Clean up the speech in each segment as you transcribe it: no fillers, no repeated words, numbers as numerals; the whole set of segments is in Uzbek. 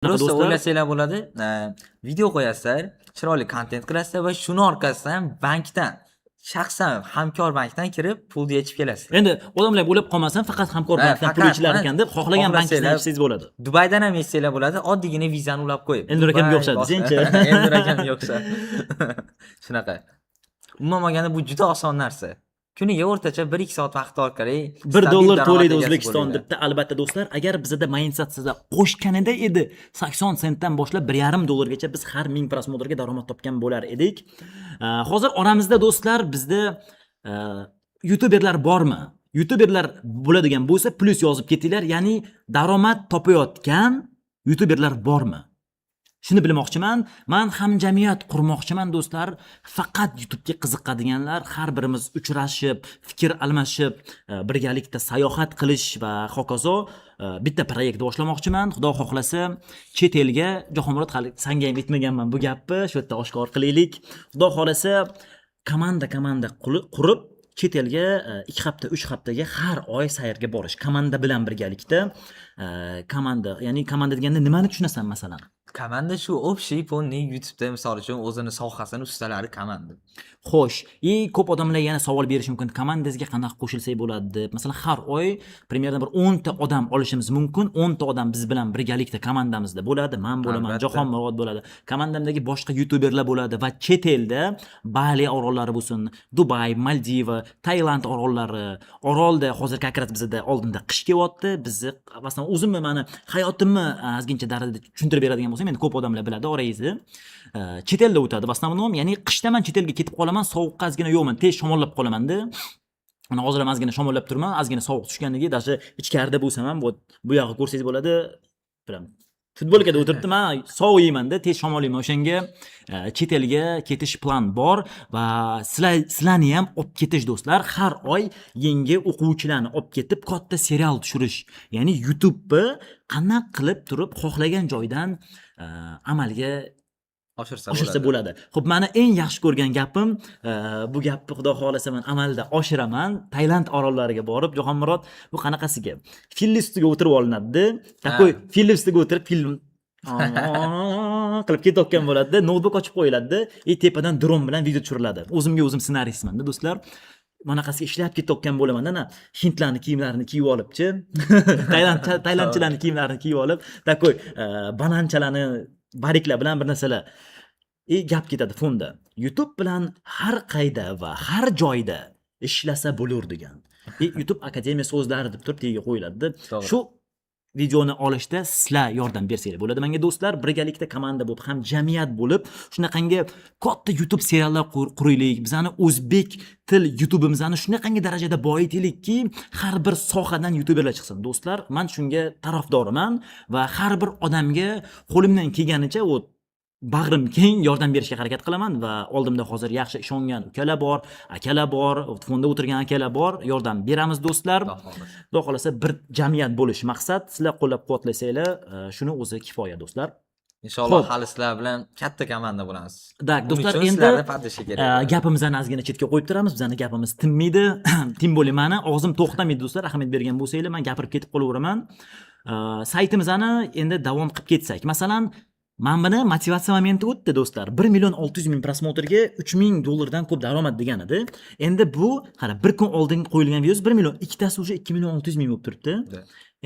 Просто do'stlar. o'ylasanglar bo'ladi, video qo'yasizlar, chiroyli kontent qilasizlar va shuni orqasidan bankdan, shaxsan hamkor bankdan kirib pulni yechib kelasizlar. Endi odamlar o'ylab qolmasin, faqat hamkor bankdan pul yechishlari ekan deb xohlagan bankingizdan yechsangiz bo'ladi. Dubaydan ham yechsanglar bo'ladi, oddiygina vizani ulab qo'yib. Elnur akamga o'xshadi, senchi? Elnur akamga o'xshadi. Shunaqa. Umuman olganda bu juda oson narsa. Kuniga o'rtacha 1-2 soat vaqt orqali $1 to'laydi O'zbekiston debdi. Albatta do'stlar, agar bizda mindset sizda qo'shganida edi 80 sentdan boshlab $1.5 gacha biz har 1000 prosmotrga daromad topgan bo'lar edik. Hozir oramizda do'stlar bizda youtuberlar bormi? Youtuberlar bo'ladigan bo'lsa plus yozib ketinglar, ya'ni daromad topayotgan youtuberlar bormi? Shuni bilmoqchiman. Men hamjamiyat qurmoqchiman do'stlar. Faqat YouTube'ga qiziqadiganlar har birimiz uchrashib, fikr almashib, birgalikda sayohat qilish va hokazo bitta proyekt boshlamoqchiman. Xudo xohlasa, chet elga Jahonmurod hali senga ham aytmaganman bu gapni, shu yerda oshkor qilaylik. Xudo xohlasa, komanda qurib chet elga 2 hafta, 3 haftaga har oy sayrga borish. Komanda bilan birgalikda komanda, ya'ni komanda deganda nimani tushunasan masalan? Komanda shu общий полный YouTube'da misol uchun o'zini sohasini ustalari komanda. Xo'sh, ko'p odamlar yana savol berish mumkin. Komandangizga qanaqa qo'shilsak bo'ladi deb. Masalan, har oy primyerdan bir 10 ta odam olishimiz mumkin. 10 ta odam biz bilan birgalikda komandamizda bo'ladi. Men bo'laman, Jahonmurod bo'ladi. Komandamdagi boshqa youtuberlar bo'ladi va chet elda Bali orollari bo'lsin, Dubay, Maldiva, Tailand orollari, orolda hozir konkret bizda oldinda qish kelyapti. Bizni masalan o'zimni meni hayotimni ozgincha darajada tushuntirib beradigan bo'lsam, endi ko'p odamlar biladi orangizda. Chet elda o'tadi. Va основном, ya'ni qishda men chet elga ketib qolaman, sovuqqa ozgina yo'qman, tez shamollab qolaman-da. Mana hozir ham ozgina shamollab turman, ozgina sovuq tushganligi, даже ichkarida bo'lsam ham bu yog'i ko'rsangiz bo'ladi. Bilaman. Futbolkada o'tiribdim, men sovuq yeyman-da, tez shamollayman. O'shanga chet elga ketish plan bor va sizlarni ham olib ketish do'stlar. Har oy yangi o'quvchilarni olib ketib katta serial tushirish. Ya'ni YouTube'ni qanaqa qilib turib xohlagan joydan amalga oshirsa bo'ladi. Xo'p, meni eng yaxshi ko'rgan gapim, bu gapni xudo xolasa men amalda oshiraman. Tailand orollariga borib, Jahonmurod bu qanaqasiga? Fil ustiga o'tirib olinadi. Takoy fil ustiga o'tirib film qilib ketayotgan bo'ladi. Notebook ochib qo'yiladi. Tepadan dron bilan video tushiriladi. O'zimga o'zim ssenaristman-da do'stlar. Manaqasiga ishlab ketayotgan bo'laman. Ana hindlarning kiyimlarini kiyib olibchi, tailandchilarning kiyimlarini kiyib olib, takoy bananchalarni bariklar bilan bir narsalar gap ketadi fonda. YouTube bilan har qayda va har joyda ishlasa bo'lar degan. YouTube akademiya so'zlari deb turib tagiga qo'yiladi. Shu videoni olishda sizlar yordam bersanglar bo'ladi. Menga do'stlar, birgalikda komanda bo'lib, ham jamiyat bo'lib, shunaqangi katta YouTube seriallar quraylik. Bizani o'zbek til YouTube'imizni shunaqangi darajada boyitaylikki, har bir sohadan YouTuberlar chiqsin. Do'stlar, men shunga tarafdorman va har bir odamga qo'limdan kelganicha bag'rim keng yordam berishga harakat qilaman va oldimda hozir yaxshi ishongan ukalar bor, akalar bor, fonda o'tirgan akalar bor, yordam beramiz do'stlar. Xudo xolasa bir jamiyat bo'lish maqsad. Sizlar qo'llab-quvvatlasanglar, shuni o'zi kifoya do'stlar. Inshaalloh hali sizlar bilan katta komanda bo'lamiz. Do'stlar, endi gapimizni ozgina chetga qo'yib turamiz. Bizning gapimiz tinmaydi. Tim bo'ling, meni og'zim to'xtamaydi do'stlar. Ahamiyat bergan bo'lsanglar, men gapirib ketib qolaveraman. Saytimizni endi davom qilib ketsak. Masalan, men buni motivatsiya momenti o'tdi do'stlar. 1.600.000 prosmotrga $3.000 dan ko'p daromad degan edi. Endi bu hali bir kun oldin qo'yilgan video 1 million, ikkitasi уже 2.600.000 bo'lib turibdi.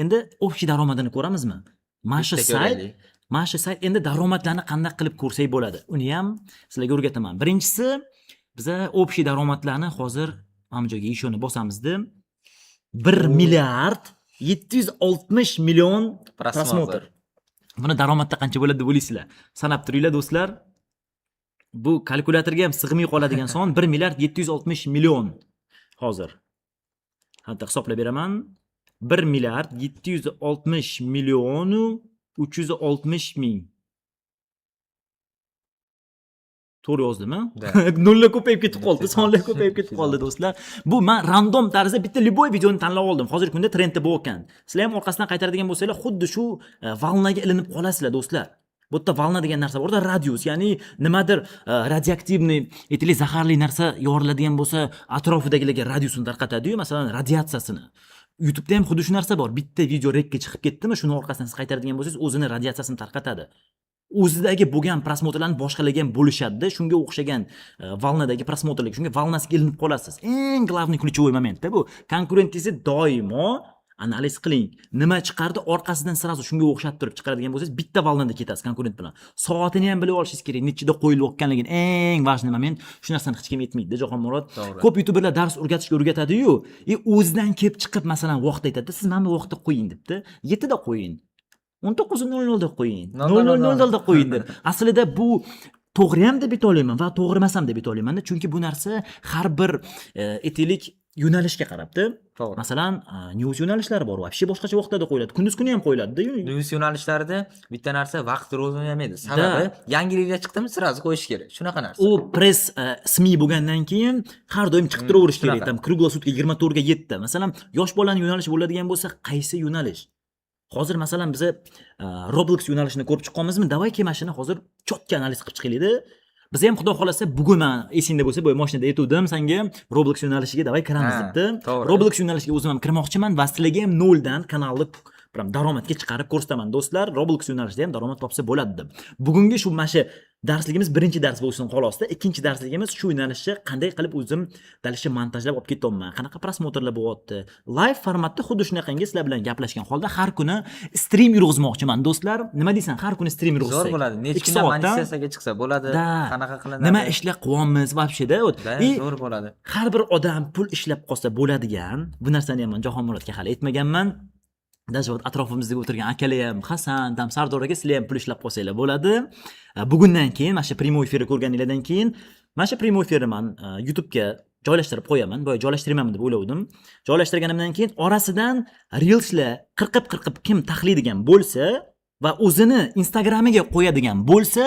Endi общий daromadini ko'ramizmi? Mana shu sayt endi daromadlarni qanday qilib ko'rsak bo'ladi. Uni ham sizlarga o'rgataman. Birinchisi, biza общий daromadlarni hozir mana joyga ishoni bosamizda 1.760.000.000 prosmotr. Buni daromadda qancha bo'ladi deb o'ylaysizlar? Sanab turinglar do'stlar. Bu kalkulyatorga ham sig'may qoladigan son 1.760.000.000 hozir. Hatto hisoblab beraman. 1.760.360.000. To'g'ri yozdimmi? Nollar ko'payib ketib qoldi, sonlar ko'payib ketib qoldi do'stlar. Bu men random tarzda bitta liboy videoni tanlab oldim. Hozirgi kunda trendda bu ekan. Sizlar ham orqasidan qaytaradigan bo'lsanglar, xuddi shu valnaga ilinib qolasizlar do'stlar. Bu yerda valna degan narsa bor, radius, ya'ni nimadir radioaktivniy, aytaylik zaharli narsa yoriladigan bo'lsa, atrofidagilarga radiusini tarqatadi-yu, masalan, radiatsiyasini. YouTube'da ham xuddi shu narsa bor. Bitta video rekka chiqib ketdimi, shuni orqasidan siz qaytaradigan bo'lsangiz, o'zini radiatsiyasini tarqatadi. O'zidagi bo'lgan prosmotrlarni boshqalarga ham bo'lishadi. Shunga o'xshagan valnadagi prosmotrlik, shunga valnasiga ilinib qolasiz. Eng главный ключевой momentda bu. Konkurentingizni doimo analiz qiling. Nima chiqardi, orqasidan sirazu shunga o'xshab turib chiqaradigan bo'lsangiz, bitta valnada ketasiz konkurent bilan. Soatini ham bilib olishingiz kerak, nechida qo'yilayotganligini. Eng важный moment. Shu narsani hech kim aytmaydi, Jahonmurod. Ko'p youtuberlar dars o'rgatadi-yu, o'zidan kelib chiqib, masalan, vaqt aytadi. Siz mana bu vaqtda qo'ying debdi. 7 da qo'ying. 19:00 da qo'ying. 00:00 da qo'ying deb. Aslida bu to'g'ri ham deb aytolmayman va to'g'ri emas ham deb aytolmayman, chunki bu narsa har bir aytaylik yo'nalishga qarabdi. To'g'ri. Masalan, news yo'nalishlari bor, vobshe boshqacha vaqtlarda qo'yiladi. Kunduz kuni ham qo'yiladi-da. News yo'nalishlarida bitta narsa vaqt ro'z o'ynamaydi. Sababi yangiliklar chiqdimi, sirazi qo'yish kerak. Shunaqa narsa. U press SMI bo'lgandan keyin har doim chiqib turaverish kerak. Tam kruglosutga 24 ga 7. Masalan, yosh bolaning yo'nalishi bo'ladigan bo'lsa, qaysi yo'nalish? Hozir masalan biz Roblox yo'nalishini ko'rib chiqqanmizmi? Davay kelmashini hozir chotga analiz qilib chiqaylik-da. Biz ham xudo xolasa bugun men esingda bo'lsa, bu mashinada aytuvdim senga Roblox yo'nalishiga davay kiramiz debdi. Roblox yo'nalishiga o'zim ham kirmoqchiman va sizlarga ham noldan kanalni prям daromadga chiqarib ko'rsataman do'stlar. Roblox yo'nalishida ham daromad topsa bo'ladi deb. Bugungi shu mana shu darsligimiz birinchi dars bo'lsin xolosda. Ikkinchi darsligimiz shu yo'nalishni qanday qilib o'zim dalishni montajlab olib ketyapman. Qanaqa prosmotrlar bo'lyapti. Live formatda xuddi shunaqangi sizlar bilan gaplashgan holda har kuni stream yurg'izmoqchiman do'stlar. Nima deysan? Har kuni stream yurg'izsak. Zo'r bo'ladi. Necha kundan monetizatsiyaga chiqsa bo'ladi. Qanaqa qilinadi? Nima ishlab qilyapmiz vobsheda? Zo'r bo'ladi. Har bir odam pul ishlab qolsa bo'ladigan. Bu narsani ham men Jahonmurodga hali aytmaganman. Даже atrofimizda o'tirgan akalar ham, Hasan, Sardor aka sizlar ham pul ishlab qolsanglar bo'ladi. Bugundan keyin, mana shu prямой efirni ko'rganinglardan keyin, mana shu prямой efirni men YouTube'ga joylashtirib qo'yaman. Boya joylashtirmayman deb o'ylavdim. Joylashtirganimdan keyin orasidan reelslar qirqib kim taxlaydigan bo'lsa va o'zini Instagramiga qo'yadigan bo'lsa,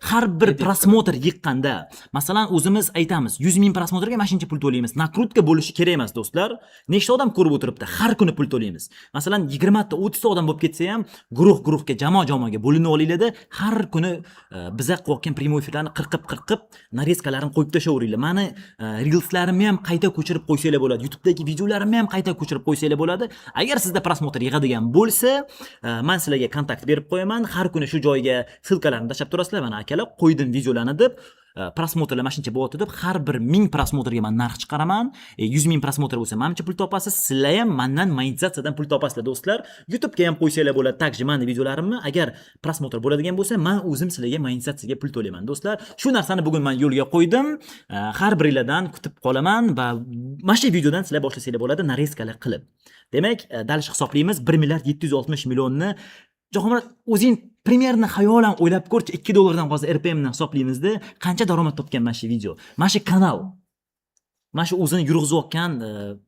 har bir prosmotr yiqqanda, masalan, o'zimiz aytamiz, 100 ming prosmotrga mana shuncha pul to'laymiz. Nakrutka bo'lishi kerak emas, do'stlar. Nechta odam ko'rib o'tiribdi, har kuni pul to'laymiz. Masalan, 20 ta, 30 ta odam bo'lib ketsa ham, guruhga, jamoa-jamoaga bo'linib olinglar-da, har kuni biza qilayotgan prямой efirlarni qirqib, narezkalarini qo'yib tashaveringlar. Mani reelslarimni ham qayta ko'chirib qo'ysanglar bo'ladi. YouTube'dagi videolarimni ham qayta ko'chirib qo'ysanglar bo'ladi. Agar sizda prosmotr yig'adigan bo'lsa, men sizlarga kontakt berib qo'yaman. Har kuni shu joyga silkalarni tashlab turasizlar. Mana akalar qo'ydim videolarni deb, prosmotrlar mana shuncha bo'lyapti deb, har bir 1000 prosmotrga men narx chiqaraman. 100 ming prosmotr bo'lsa, menimcha pul topasiz. Sizlar ham mendan monetizatsiyadan pul topasizlar, do'stlar. YouTube'ga ham qo'ysanglar bo'ladi. Takji meni videolarimni agar prosmotr bo'ladigan bo'lsa, men o'zim sizlarga monetizatsiyaga pul to'layman, do'stlar. Shu narsani bugun men yo'lga qo'ydim. Har biringlardan kutib qolaman va mana shu videodan sizlar boshlasanglar bo'ladi, narezkalar qilib. Demak, dalish hisoblaymiz 1 milliard 760 millionni. Jahonmurod, o'zing primerni xayolan o'ylab ko'rchi, $2 dan hozir RPM dan hisoblaymizda, qancha daromad topgan mana shu video. Mana shu kanal. Mana shu o'zini yurg'izayotgan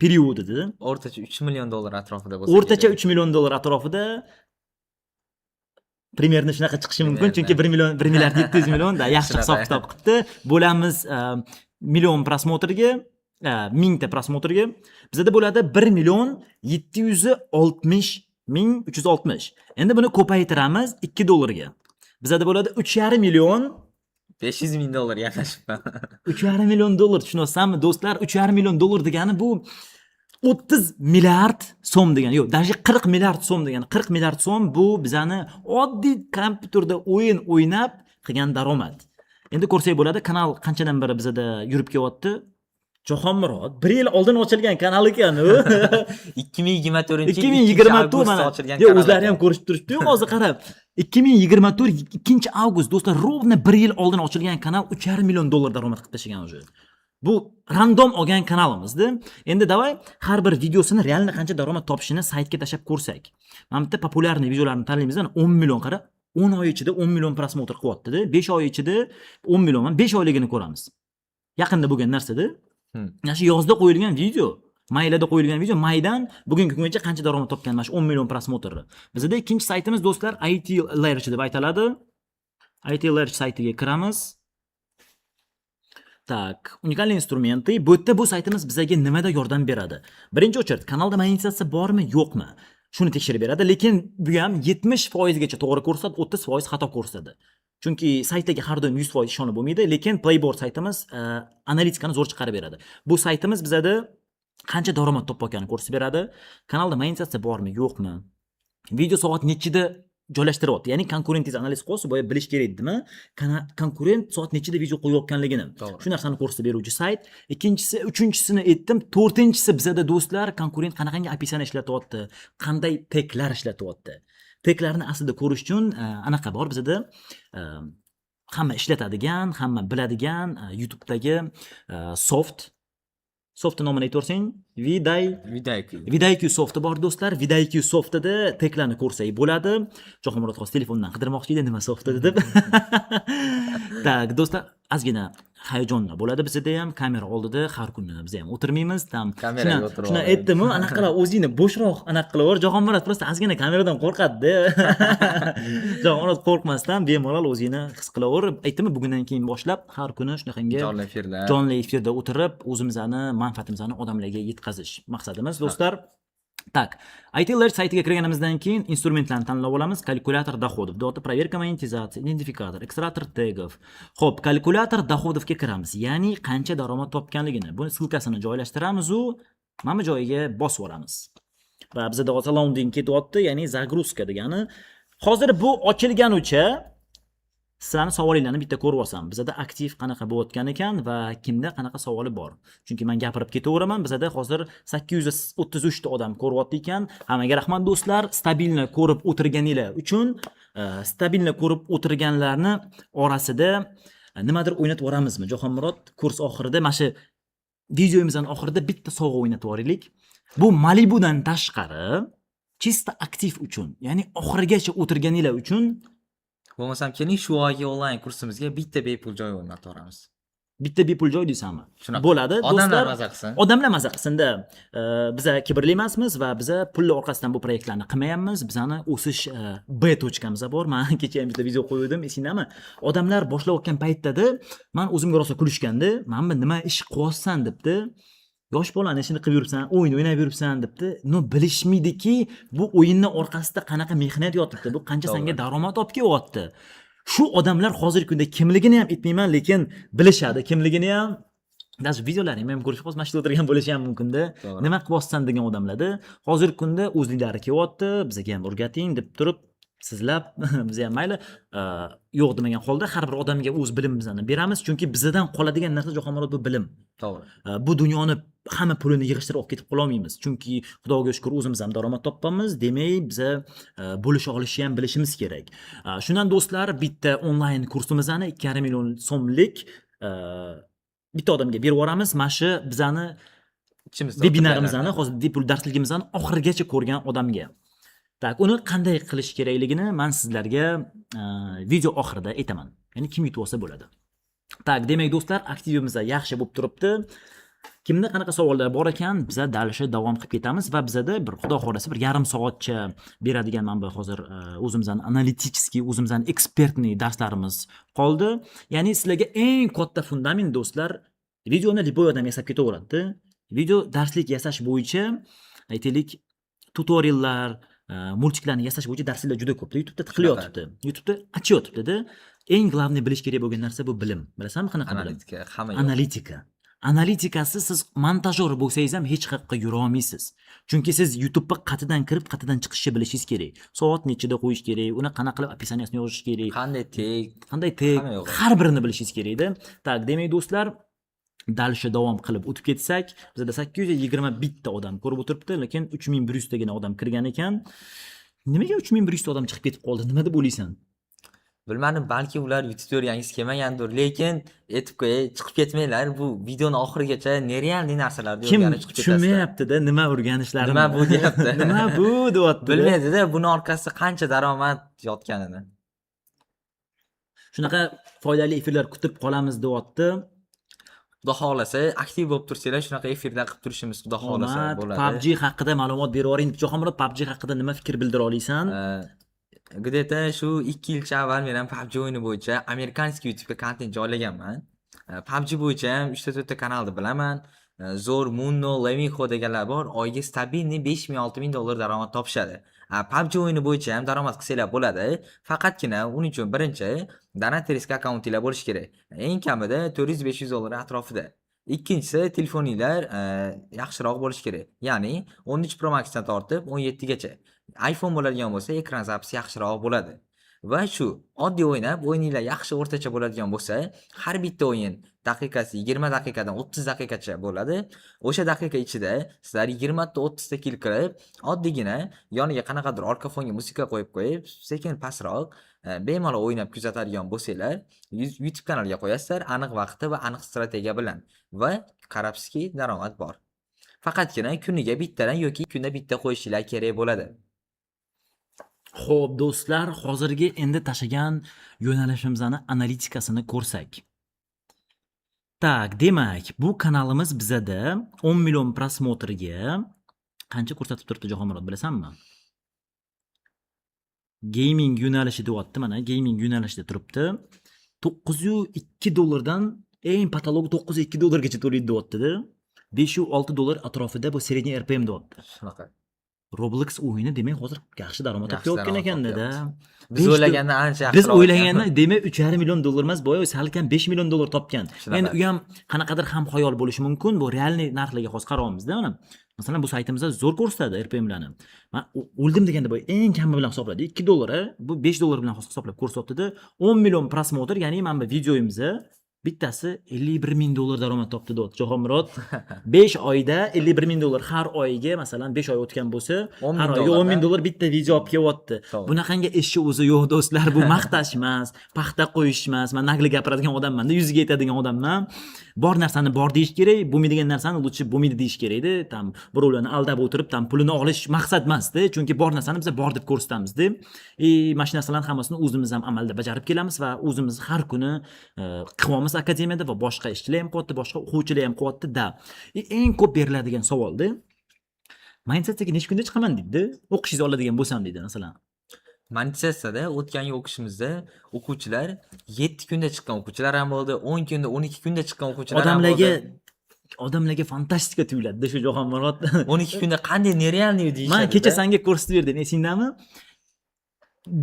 periodida o'rtacha $3 million atrofida bo'lsa. O'rtacha $3 million atrofida primerni shunaqa chiqishi mumkin, chunki 1 milliard 700 million da yaxshi hisob kitob qilibdi. Bo'lamiz million prosmotrga, 1000 ta prosmotrga. Bizda bo'ladi 1 million 760 1360. Endi buni ko'paytiramiz $2 ga. Bizda bo'ladi 3,5 million $500 ming yaqinlashibman. 3,5 million tushunyapsanmi do'stlar? 3,5 million degani bu 30 milliard so'm degani. Yo'q, даже 40 milliard so'm degani. 40 milliard so'm bu bizani oddiy kompyuterda o'yin o'ynab qilgan daromad. Endi ko'rsak bo'ladi, kanal qanchadan beri bizda yurib kelyapti. Jahonmurod 1 yil oldin ochilgan kanal ekan u. 2024 mana ochilgan kanal. O'zlari ham ko'rishib turishdi-yu, hozir qarab. 2024 2-avgust do'stlar, rovna 1 yil oldin ochilgan kanal $3,5 million daromad qilib tashlagan o'zi. Bu random olgan kanalimizda. Endi davay har bir videosini realni qancha daromad topishini saytga tashab ko'rsak. Mana bitta populyarniy videolarni tanlaymiz, 10 million qarab, 10 oy ichida 10 million prosmotr qilyapti-da, 5 oy ichida 10 million, 5 oyligini ko'ramiz. Yaqinda bo'lgan narsa-da. Mana shu yozda qo'yilgan video, maylada qo'yilgan video, maydan bugungi kungacha qancha daromad topgan mana shu 10 million prosmotrni. Bizda ikkinchi saytimiz do'stlar IT Lerch deb aytiladi. IT Lerch saytiga kiramiz. Tak, unikalniy instrumenты. Bu yerda bu saytimiz bizga nimada yordam beradi? Birinchi o'chirib, kanalda monetizatsiya bormi, yo'qmi? Shuni tekshirib beradi, lekin bu ham 70% gacha to'g'ri ko'rsatadi, 30% xato ko'rsatadi. Chunki saytdagi har doim 100% ishonib bo'lmaydi, lekin Playboard saytimiz analitikani zo'r chiqarib beradi. Bu saytimiz bizada qancha daromad topayotganini ko'rsatib beradi. Kanalda monetizatsiya bormi, yo'qmi? Video soat nechida joylashtiryapti. Ya'ni konkurentingiz analiz qilsa, boya bilish kerak edimi? Konkurent soat nechida video qo'yayotganligini. To'g'ri. Shu narsani ko'rsatib beruvchi sayt. Ikkinchisi, uchinchisini aytdim. To'rtinchisi bizda do'stlar, konkurent qanaqangi opisiya ishlatyapti, qanday teklar ishlatyapti. Teklarni aslida ko'rish uchun anaqa bor bizda hamma ishlatadigan, hamma biladigan YouTube'dagi soft nomini aytvorsang, Vidayq soft'i bor do'stlar. Vidayq soft'ida teklarni ko'rsak bo'ladi. Jahonmurod hozir telefondan qidirmoqchi edi nima soft'i deb. Tak, do'stlar, ozgina hayajonlar bo'ladi bizda ham, kamera oldida har kuni biz ham o'tirmaymiz. Kameraga o'tirib Shuni oladi. aytdim-ku, anaqalar o'zingni bo'shroq anaqa qilaver. Jahonmurod просто ozgina kameradan qo'rqadi-da. Jahonmurod qo'rqmasdan bemalol o'zingni his qilaver. Aytdim-ku, bugundan keyin boshlab har kuni shunaqangi jonli efirda o'tirib, o'zimizni manfaatimizni odamlarga yetkazish maqsadimiz do'stlar. Так, IT Alert saytiga kirganimizdan keyin instrumentlarni tanlab olamiz. Kalkulyator доходов, data проверка monetizatsiya, identifikator, ekstrator tegov. Xo'p, kalkulyator доходовga kiramiz. Ya'ni qancha daromad topganligini. Buni ssilkasini joylashtiramiz u mana bu joyiga bosib olamiz. Va bizda hozir loading ketyapti, ya'ni загрузка degani. Hozir bu ochilganicha sizlarni savolinglarni bitta ko'rib olsam, bizda aktiv qanaqa bo'layotgan ekan va kimda qanaqa savoli bor. Chunki men gapirib ketaveraman, bizda hozir 833 ta odam ko'ryapti ekan. Hammaga rahmat do'stlar, stabilni ko'rib o'tirganinglar uchun, stabilni ko'rib o'tirganlarni orasida nimadir o'ynatib yuboramizmi? Jahonmurod kurs oxirida, mana shu videomizning oxirida bitta sovg'a o'ynatib yuboraylik. Bu Malibudan tashqari chista aktiv uchun, ya'ni oxirigacha o'tirganinglar uchun Bo'lmasam keling shu oygi onlayn kursimizga bitta bepul joy o'rnatib olamiz. bitta bepul joy deysanmi? Shunaqa. Bo'ladi Odamlar do'stlar. maza qilsin. Odamlar maza qilsin-da. Biza kibrli emasmiz va biza pulli orqasidan bu proyektlarni qilmayapmiz. Bizani o'sish B tochkamiz bor. Men kecha ham bitta video qo'ydim, esingdami? Odamlar boshlayotgan paytda men o'zimga rosa kulishganda, "Men nima ish qilyapsan?" debdi. Yosh bolani ishini qilib yuribsan, o'yin o'ynab yuribsan debdi. No bilishmaydiki, bu o'yinning orqasida qanaqa mehnat yotibdi, bu qancha senga daromad olib kelyapti. Shu odamlar hozirgi kunda kimligini ham aytmayman, lekin bilishadi. Kimligini ham даже videolaringni ham ko'rishib qolsa, mashina o'tirgan bo'lishi ham mumkin-da. To'g'ri. Nima qilyapsan degan odamlarda hozirgi kunda o'zliklari kelyapti, bizga ham o'rgating deb turib sizlab biz ham mayli yo'q demagan holda har bir odamga o'z bilimimizni beramiz, chunki bizdan qoladigan narsa Jahonmurod bu bilim. To'g'ri. Bu dunyoni hamma pulini yig'ishtirib olib ketib qola olmaymiz. Chunki Xudoga shukr o'zimiz ham daromad topamiz. Demak, biz bo'lisha olishni ham bilishimiz kerak. Shundan do'stlar, bitta onlayn kursimizni 2,5 million so'mlik bitta odamga berib yuboramiz. Mana shu bizani Ichimizda webinarimizni, hozir bepul darsligimizni oxirigacha ko'rgan odamga. Tak, uni qanday qilish kerakligini men sizlarga video oxirida aytaman. Ya'ni kim yutib olsa bo'ladi. Tak, demak do'stlar, aktivimiz yaxshi bo'lib turibdi. Kimda qanaqa savollar bor ekan, biz dalishni davom qilib ketamiz va bizda bir xudo xolasa bir yarim soatcha beradigan manba hozir o'zimizning analitический, o'zimizning ekspertniy darslarimiz qoldi. Ya'ni sizlarga eng katta fundament do'stlar, videoni liboy odam yasab ketaveradi. Video darslik yasash bo'yicha aytaylik tutoriallar, multiklarni yasash bo'yicha darslar juda ko'p. YouTube'da tiqilyotibdi. YouTube'da achyotibdi-da. Eng главный bilish kerak bo'lgan narsa bu bilim. Bilasanmi qanaqa bilim? Analitika, hamma yo'q. Analitika. Analitikasi siz montajyor bo'lsangiz ham hech qayerga yura olmaysiz. Chunki siz YouTube'ga qatidan kirib, qatidan chiqishni bilishingiz kerak. Soat nechida qo'yish kerak, uni qanaqa qilib opisiyaniyasini yozish kerak, Qanday tek, qanday tek, hamma yo'q. har birini bilishingiz kerak-da. Tak, demak do'stlar, dalishni davom qilib o'tib ketsak, bizda 821 ta odam ko'rib o'tiribdi, lekin 3100 tagina odam kirgan ekan. Nimaga 3100 ta odam chiqib ketib qoldi? Nima deb o'ylaysan? Bilmadim, balki ular YouTube o'rgangiz kelmagandir, lekin aytib qo'yay, chiqib ketmanglar. Bu videoni oxirigacha nerealniy narsalarni Kim o'rganib chiqib ketasizlar. tushunmayapti-da, nima o'rganishlarini. Nima bu deyapti. Nima bu deyapti. Bilmaydi-da, buni orqasida qancha daromad yotganini. Shunaqa foydali efirlar kutib qolamiz deyapti. Xudo xolasa, aktiv bo'lib tursanglar, shunaqa efirlar qilib turishimiz Xudo xolasa bo'ladi. PUBG haqida ma'lumot berib yuboring. Jahonmurod, PUBG haqida nima fikr bildira olasan? Где-то shu 2 yilcha avval men ham PUBG o'yini bo'yicha amerikanskiy YouTube'ga kontent joylaganman. PUBG bo'yicha ham 3 ta kanalni bilaman. Zo'r, Munno, Lemiho deganlar bor. Oyga stabilniy 5000-6000 dollar daromad topishadi. PUBG o'yini bo'yicha ham daromad qilsanglar bo'ladi. Faqatgina uning uchun birinchi Donate Risk akkauntinglar bo'lishi kerak. Eng kamida 400-500 dollar atrofida. Ikkinchisi telefoninglar yaxshiroq bo'lishi kerak. Ya'ni 13 Pro Max dan tortib 17 gacha. iPhone bo'ladigan bo'lsa, ekran zapisi yaxshiroq bo'ladi. Va shu oddiy o'yininglar yaxshi o'rtacha bo'ladigan bo'lsa, har bitta o'yin daqiqasi 20 daqiqadan 30 daqiqacha bo'ladi. O'sha daqiqa ichida sizlar 20 ta 30 ta kill qilib, oddiygina yoniga qanaqadir orqa fonga musiqa qo'yib, sekin pastroq bemalol o'ynab kuzatadigan bo'lsanglar, YouTube kanaliga qo'yasizlar, aniq vaqti va aniq strategiya bilan va qarabsizki, daromad bor. Faqatgina kuniga bittadan yoki kunda bitta qo'yishinglar kerak bo'ladi. Xo'p, do'stlar, hozirgi endi tashagan yo'nalishimizni analitikasini ko'rsak. Tak, demak, bu kanalimiz bizada 10 million prosmotrga qancha ko'rsatib turibdi Jahonmurod, bilasanmi? Gaming yo'nalishi deyapti, mana gaming yo'nalishida turibdi. 902 dollardan eng patologi 902 dollargacha to'laydi deyapti-da. 506 dollar atrofida bu sredniy RPM deyapti. Shunaqa. Roblox o'yini demak hozir yaxshi daromad topayotgan ekanda-da. Biz o'ylagandan ancha yaxshiroq. Biz o'ylaganda demak 3,5 million dollar emas, boya salkam 5 million dollar topgan. Endi u ham qanaqadir ham xayol bo'lishi mumkin. Bu realniy narxlarga hozir qarayapmiz-da mana. Masalan, bu saytimizda zo'r ko'rsatadi RPMlarni. Men o'ldim deganda boya eng kami bilan hisobladi 2 dollar, bu 5 dollar bilan hisoblab ko'rsatdi-da. 10 million prosmotr, ya'ni mana bu videoyimizni bittasi 51 ming dollar daromad topdi deyapti Jahonmurod. 5 oyda 51 ming dollar, har oyiga masalan 5 oy o'tgan bo'lsa, har oyga 10 ming dollar bitta video olib kelyapti. Bunaqangi ishchi o'zi yo'q do'stlar, bu maqtash emas, paxta qo'yish emas. Men nagli gapiradigan odamman-da, yuziga aytadigan odamman. Bor narsani bor deyish kerak, bo'lmaydigan narsani lutchi bo'lmaydi deyish kerak-da. Tam birovlarni aldab o'tirib, tam pulini olish maqsad emas-da, chunki bor narsani biz bor deb ko'rsatamiz-da. Mana shu narsalarni hammasini o'zimiz ham amalda bajarib kelamiz va o'zimiz har kuni qilamiz akademiyada va boshqa ishchilar ham qilyapti, boshqa o'quvchilar ham qilyapti-da. Eng ko'p beriladigan savolda monetizatsiyaga necha kunda chiqaman deydi, o'qishingizni oladigan bo'lsam deydi masalan. Monetizatsiyada o'tgan yil o'qishimizda o'quvchilar 7 kunda chiqqan o'quvchilar ham bo'ldi, 10 kunda, 12 kunda chiqqan o'quvchilar ham bo'ldi. Odamlarga fantastika tuyuladi shu Jahonmurod. 12 kunda qanday nerealniy deyishadi. Men kecha senga ko'rsatib berdim, esingdami?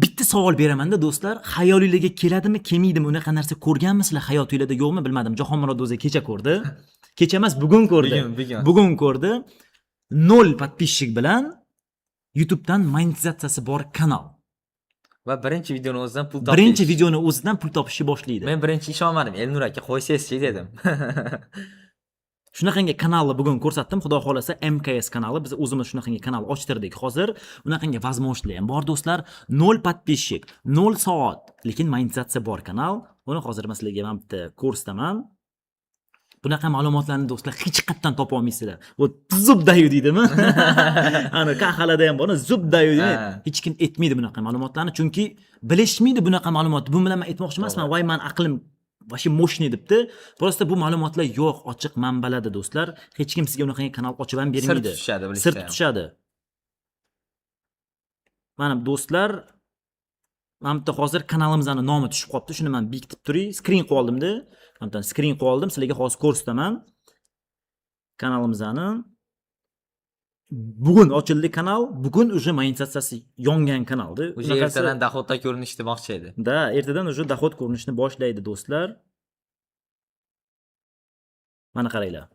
Bitta savol beraman-da do'stlar, xayolingizga keladimi, kelmaydimi, unaqa narsa ko'rganmisizlar hayotingizda yo'qmi bilmadim. Jahonmurod o'zi kecha ko'rdi. Kecha emas, bugun ko'rdi. Bugun ko'rdi. 0 подписчик bilan YouTube'dan monetizatsiyasi bor kanal. Va birinchi videoni o'zidan pul topish. Birinchi videoni o'zidan pul topishni boshlaydi. Men birinchi ishonmadim. Elnur aka qo'ysangizchi dedim. Shunaqangi kanalni bugun ko'rsatdim. Xudo xolasa MKS kanali. Biz o'zimiz shunaqangi kanal ochtirdik hozir. Unaqangi возможностьlar ham bor do'stlar. 0 подписчик, 0 soat, lekin monetizatsiya bor kanal. Uni hozir men sizlarga ham bitta ko'rsataman. Bunaqa ma'lumotlarni do'stlar hech qayerdan topa olmaysizlar. Bu zubdayu deydimi? Ana kahalada ham bor, zubdayu deydi. Hech kim aytmaydi bunaqa ma'lumotlarni, chunki bilishmaydi bunaqa ma'lumot. Bu bilan men aytmoqchi emasman, voy men aqlim vashi moshni debdi. Prosta bu ma'lumotlar yo'q, ochiq manbalarda do'stlar. Hech kim sizga unaqa kanal ochib ham bermaydi. Sir tutishadi. Mana do'stlar, men bitta hozir kanalimizning nomi tushib qolibdi. Shuni men bekitib turay. Screen qo'yib oldim-da. Hamdan screen qo'yib oldim. Sizlarga hozir ko'rsataman. Kanalimizni bugun ochildi kanal. Bugun уже monetizatsiyasi yongan kanalda. O'sha ertadan dohodda ko'rinish demoqchi edi. Da, ertadan уже dohod ko'rinishni boshlaydi do'stlar. Mana qaranglar.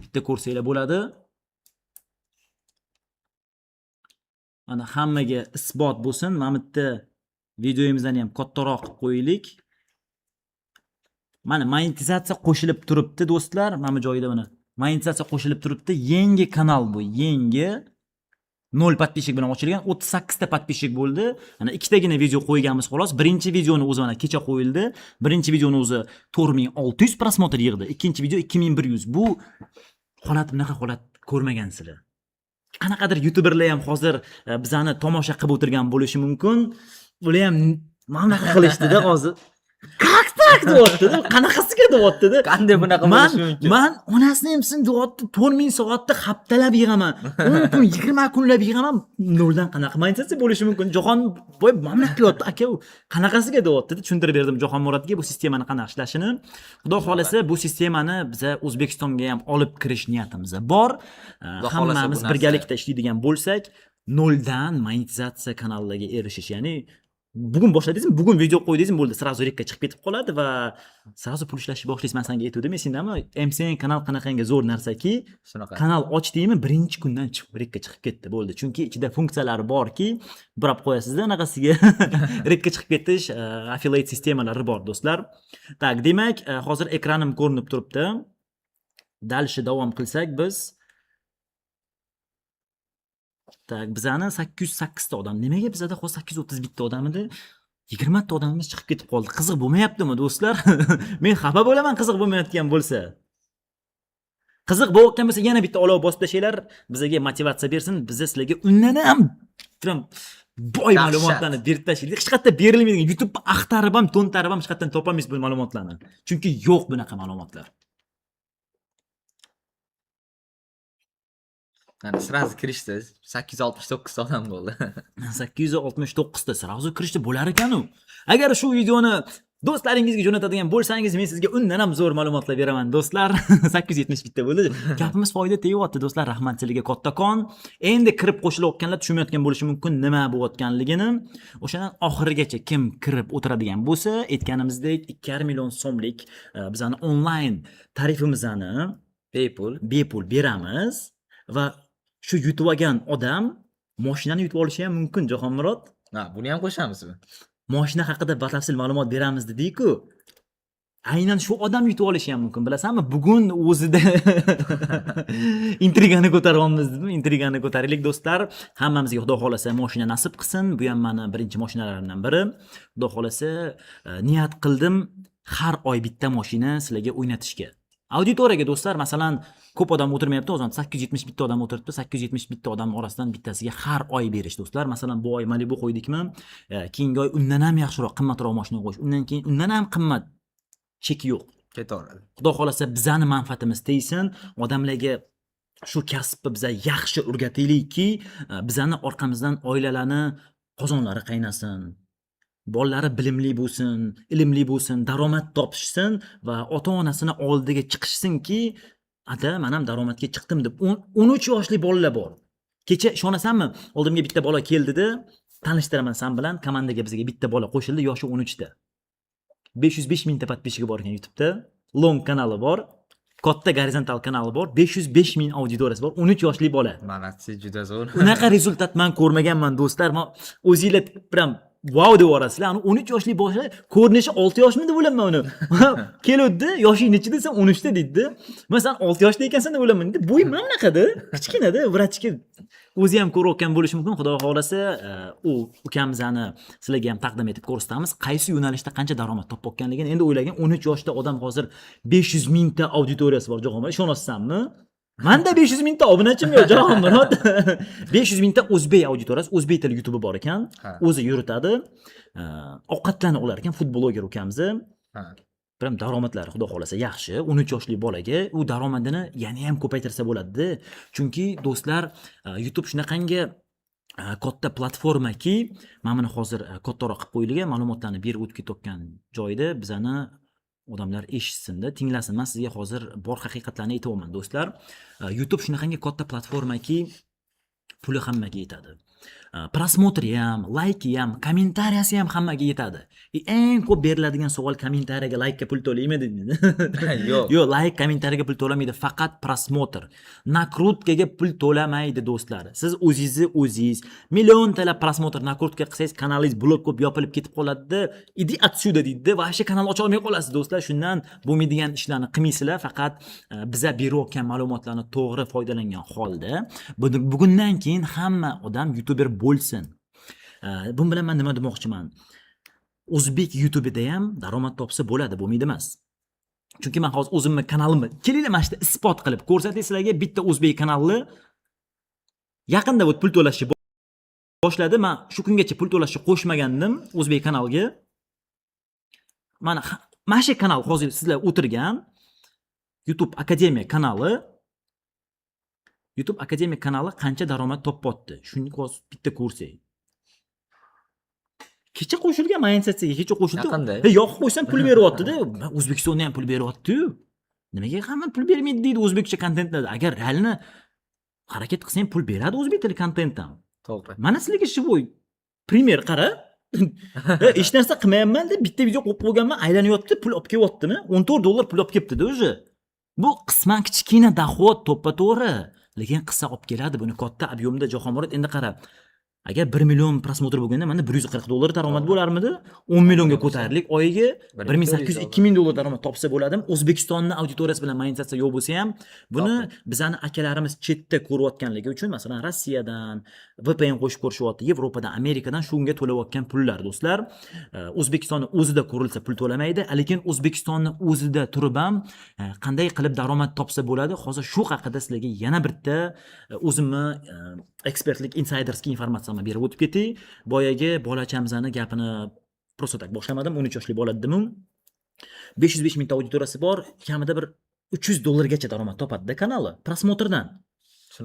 Bitta ko'rsanglar bo'ladi. Mana hammaga isbot bo'lsin. Mana bitta videoyimizni ham kattaroq qilib qo'yaylik. Mana monetizatsiya qo'shilib turibdi do'stlar. Mana bu joyida mana monetizatsiya qo'shilib turibdi. Yangi kanal bu, yangi 0 подписчик bilan ochilgan. 38 ta подписчик bo'ldi. Mana ikkitagina video qo'yganmiz xolos. Birinchi videoni o'zi mana kecha qo'yildi. Birinchi videoni o'zi 4600 prosmotr yig'di. Ikkinchi video 2100. Bu holat bunaqa holat ko'rmagansizlar. Qanaqadir youtuberlar ham hozir bizani tomosha qilib o'tirgan bo'lishi mumkin. Ular ham mana qilishdi-da hozir. Как так deyapti-da? Qanaqasiga deyapti-da? Qanday bunaqa bo'lishi mumkin? Men onasini hamsin deyapti, 4000 soatni haftalab yig'aman. 10 kun, 20 kunlab yig'aman. Noldan qanaqa monetizatsiya bo'lishi mumkin? Jahon boy mamlak qilyapti aka u. Qanaqasiga deyapti-da? Tushuntirib berdim Jahonmurodga bu sistemani qanaqa ishlashini. Xudo xolasa bu sistemani biz O'zbekistonga ham olib kirish niyatimiz bor. Hammamiz birgalikda ishlaydigan bo'lsak, noldan monetizatsiya kanallariga erishish, ya'ni bugun boshladingizmi, bugun video qo'ydingizmi, bo'ldi, sразу rekka chiqib ketib qoladi va sразу pul ishlashni boshlaysiz. Men senga aytdim, sendanmi MCN kanal qanaqangi zo'r narsaki, Shunaqa. kanal ochdingmi, birinchi kundan chiqib rekka chiqib ketdi, bo'ldi. Chunki ichida funksiyalari borki, burab qo'yasizda anaqasiga rekka chiqib ketish, affiliate sistemalari bor do'stlar. Tak, demak, hozir ekranim ko'rinib turibdi. Dalshi davom qilsak biz. Tak, bizani 808 ta odam. Nimaga bizada hozir 831 ta odam edi? 20 ta odamimiz chiqib ketib qoldi. Qiziq bo'lmayaptimi do'stlar? Men xafa bo'laman qiziq bo'lmayotgan bo'lsa. Qiziq bo'layotgan bo'lsa yana bitta olov bosib tashlaylar, bizga motivatsiya bersin, biz sizlarga undan ham boy ma'lumotlarni berib tashlaylik. Hech qayerda berilmaydigan, YouTube axtarib ham, to'ntarib ham hech qayerdan topolmaysiz bu ma'lumotlarni. Chunki yo'q bunaqa ma'lumotlar. Yani sırası kirishdi. 869 odam bo'ldi. 869 ta sразу kirishdi bo'lar ekan-u. Agar shu videoni do'stlaringizga jo'natadigan bo'lsangiz, men sizga undan ham zo'r ma'lumotlar beraman do'stlar. 871 ta bo'ldi. Gapimiz foyda tegyapti do'stlar, rahmat sizlarga kattakon. Endi kirib qo'shilayotganlar tushunmayotgan bo'lishi mumkin nima bo'layotganligini. O'shadan oxirigacha kim kirib o'tiradigan bo'lsa, aytganimizdek 2,5 million so'mlik bizani onlayn tarifimizni bepul beramiz va shu yutib olgan odam mashinani yutib olishi ham mumkin, Jahonmurod. Ha, buni ham qo'shamizmi? Mashina haqida batafsil ma'lumot beramiz dedik-ku. Aynan shu odam yutib olishi ham mumkin, bilasanmi? Bugun o'zida intrigani ko'taryapmiz, dedim. Intrigani ko'taraylik do'stlar. Hammamizga Xudo xolasa mashina nasib qilsin. Bu ham meni birinchi mashinalarimdan biri. Xudo xolasa niyat qildim har oy bitta mashina sizlarga o'ynatishga. Auditoriyaga do'stlar, masalan, ko'p odam o'tirmayapti, o'zim 871 ta odam o'tiribdi. 871 ta odam orasidan bittasiga har oy berish do'stlar. Masalan, bu oy Malibu qo'ydikmi? Keyingi oy undan ham yaxshiroq, qimmatroq mashina qo'yish. Undan keyin undan ham qimmat. Cheki yo'q. Ketaveradi. Xudo xolasa bizani manfaatimiz tegsin, odamlarga shu kasbni biza yaxshi o'rgataylikki, bizani orqamizdan oilalarni qozonlari qaynasin. Bolalari bilimli bo'lsin, ilmli bo'lsin, daromad topishsin va ota-onasini oldiga chiqishsinki, "Ada, men ham daromadga chiqdim" deb 13 yoshli bolalar bor. Kecha ishonasanmi? Oldimga bitta bola keldi-da, tanishtiraman sen bilan, komandaga bizga bitta bola qo'shildi, yoshi 13 ta. 505 mingta podpishchigi bor ekan YouTube'da. Long kanali bor. Katta gorizontal kanali bor. 505 ming auditoriyasi bor. 13 yoshli bola. Malakasi juda zo'r. Unaqa rezultat men ko'rmaganman do'stlar. Men o'zingizlar bilan wow deb o'rasizlar. 13 yoshli bola, ko'rinishi 6 yoshmi deb o'ylaman uni. Keluvdi, yoshing nechi desam 13 ta deydi. Men sen 6 yoshda ekansan deb o'ylaman. Bo'yim mana bunaqada, kichkinada, vrachga o'zi ham ko'rayotgan bo'lishi mumkin. Xudo xolasa, u ukamizni sizlarga ham taqdim etib ko'rsatamiz. Qaysi yo'nalishda qancha daromad topayotganligini endi o'ylagan. 13 yoshda odam hozir 500 mingta auditoriyasi bor, Jahonmurod. Ishonasizmi? Manda 500 mingta obunachim yo'q, Jahonmurod. 500 mingta o'zbek auditoriyasi, o'zbek tili YouTube bor ekan. O'zi yuritadi. Ovqatlanib olar ekan, futbologer ukamiz. Biram daromadlari Xudo xolasa yaxshi. 13 yoshli bolaga u daromadini yana ham ko'paytirsa bo'ladi. Chunki do'stlar, YouTube shunaqangi katta platformaki, mana buni hozir kattaroq qilib qo'yilgan ma'lumotlarni berib o'tib ketayotgan joyda bizani odamlar eshitsin-da, tinglasin. Men sizga hozir bor haqiqatlarni aytaman do'stlar. YouTube shunaqangi katta platformaki, puli hammaga yetadi. Prosmotri ham, layki ham, kommentariyasi ham hammaga yetadi. Eng ko'p beriladigan savol kommentariyaga laykka pul to'laymi dedi. Yo'q. Yo'q, layk kommentariyaga pul to'lamaydi, faqat prosmotr. Nakrutkaga pul to'lamaydi do'stlar. Siz o'zingiz milliontala prosmotr nakrutka qilsangiz, kanalingiz blok bo'lib yopilib ketib qoladi. Idi отсюда deydi va hech kanal ocha olmay qolasiz do'stlar. Shundan bo'lmaydigan ishlarni qilmaysizlar, faqat biza berayotgan ma'lumotlarni to'g'ri foydalangan holda bugundan keyin hamma odam YouTuber bo'lsin. Bu bilan men nima demoqchiman? O'zbek YouTube'ida ham daromad topsa bo'ladi, bo'lmaydi emas. Chunki men hozir o'zimni kanalimni kelinglar mana shunda isbot qilib ko'rsatay sizlarga. Bitta o'zbek kanali yaqinda bu pul to'lashni boshladi. Men shu kungacha pul to'lashni qo'shmagandim o'zbek kanalga. Mana shu kanal hozir sizlar o'tirgan YouTube Akademiya kanali. YouTube Akademiya kanali qancha daromad topyapti? Shuni hozir bitta ko'rsay. Kecha qo'shilgan mayensatsiyaga kecha qo'shildi. Yo'q qo'ysam pul beryapti-da. O'zbekistonda ham pul beryapti-yu. Nimaga hamma pul bermaydi deydi o'zbekcha kontentlarda. Agar realni harakat qilsang pul beradi o'zbek tili kontentdan. To'g'ri. Mana sizlarga shu bo'y primer qara. hech narsa qilmayapman deb bitta video qo'yib qo'yganman, aylanyapti, pul olib kelyaptimi? 14 dollar pul olib kelibdi-da o'zi. Bu qisman kichkina doxod to'ppa-to'g'ri, lekin qissa olib keladi buni katta объемda Jahonmurod. Endi qara, agar 1 million prosmotr bo'lganda mana 140 dollar daromad bo'larmidi? 10 millionga ko'tarillik oyiga 1800 2000 dollar daromad topsa bo'ladimi? O'zbekistonning auditoriyasi bilan monetizatsiya yo'q bo'lsa ham, buni bizani akalarimiz chetda ko'rayotganligi uchun, masalan, Rossiyadan VPN qo'shib ko'rishyapti, Yevropadan, Amerikadan shunga to'layotgan pullar do'stlar. O'zbekistonning o'zida ko'rilsa pul to'lamaydi, lekin O'zbekistonning o'zida turib ham qanday qilib daromad topsa bo'ladi? Hozir shu haqida sizlarga yana bitta o'zimni ekspertlik insiderskiy informatsiyani berib o'tib ketay. Boyagi bolachamizning gapini просто tak boshlamadim. 13 yoshli bola dedim. 505 mingta auditoriyasi bor, kamida bir 300 dollargacha daromad topadi-da kanali prosmotrdan.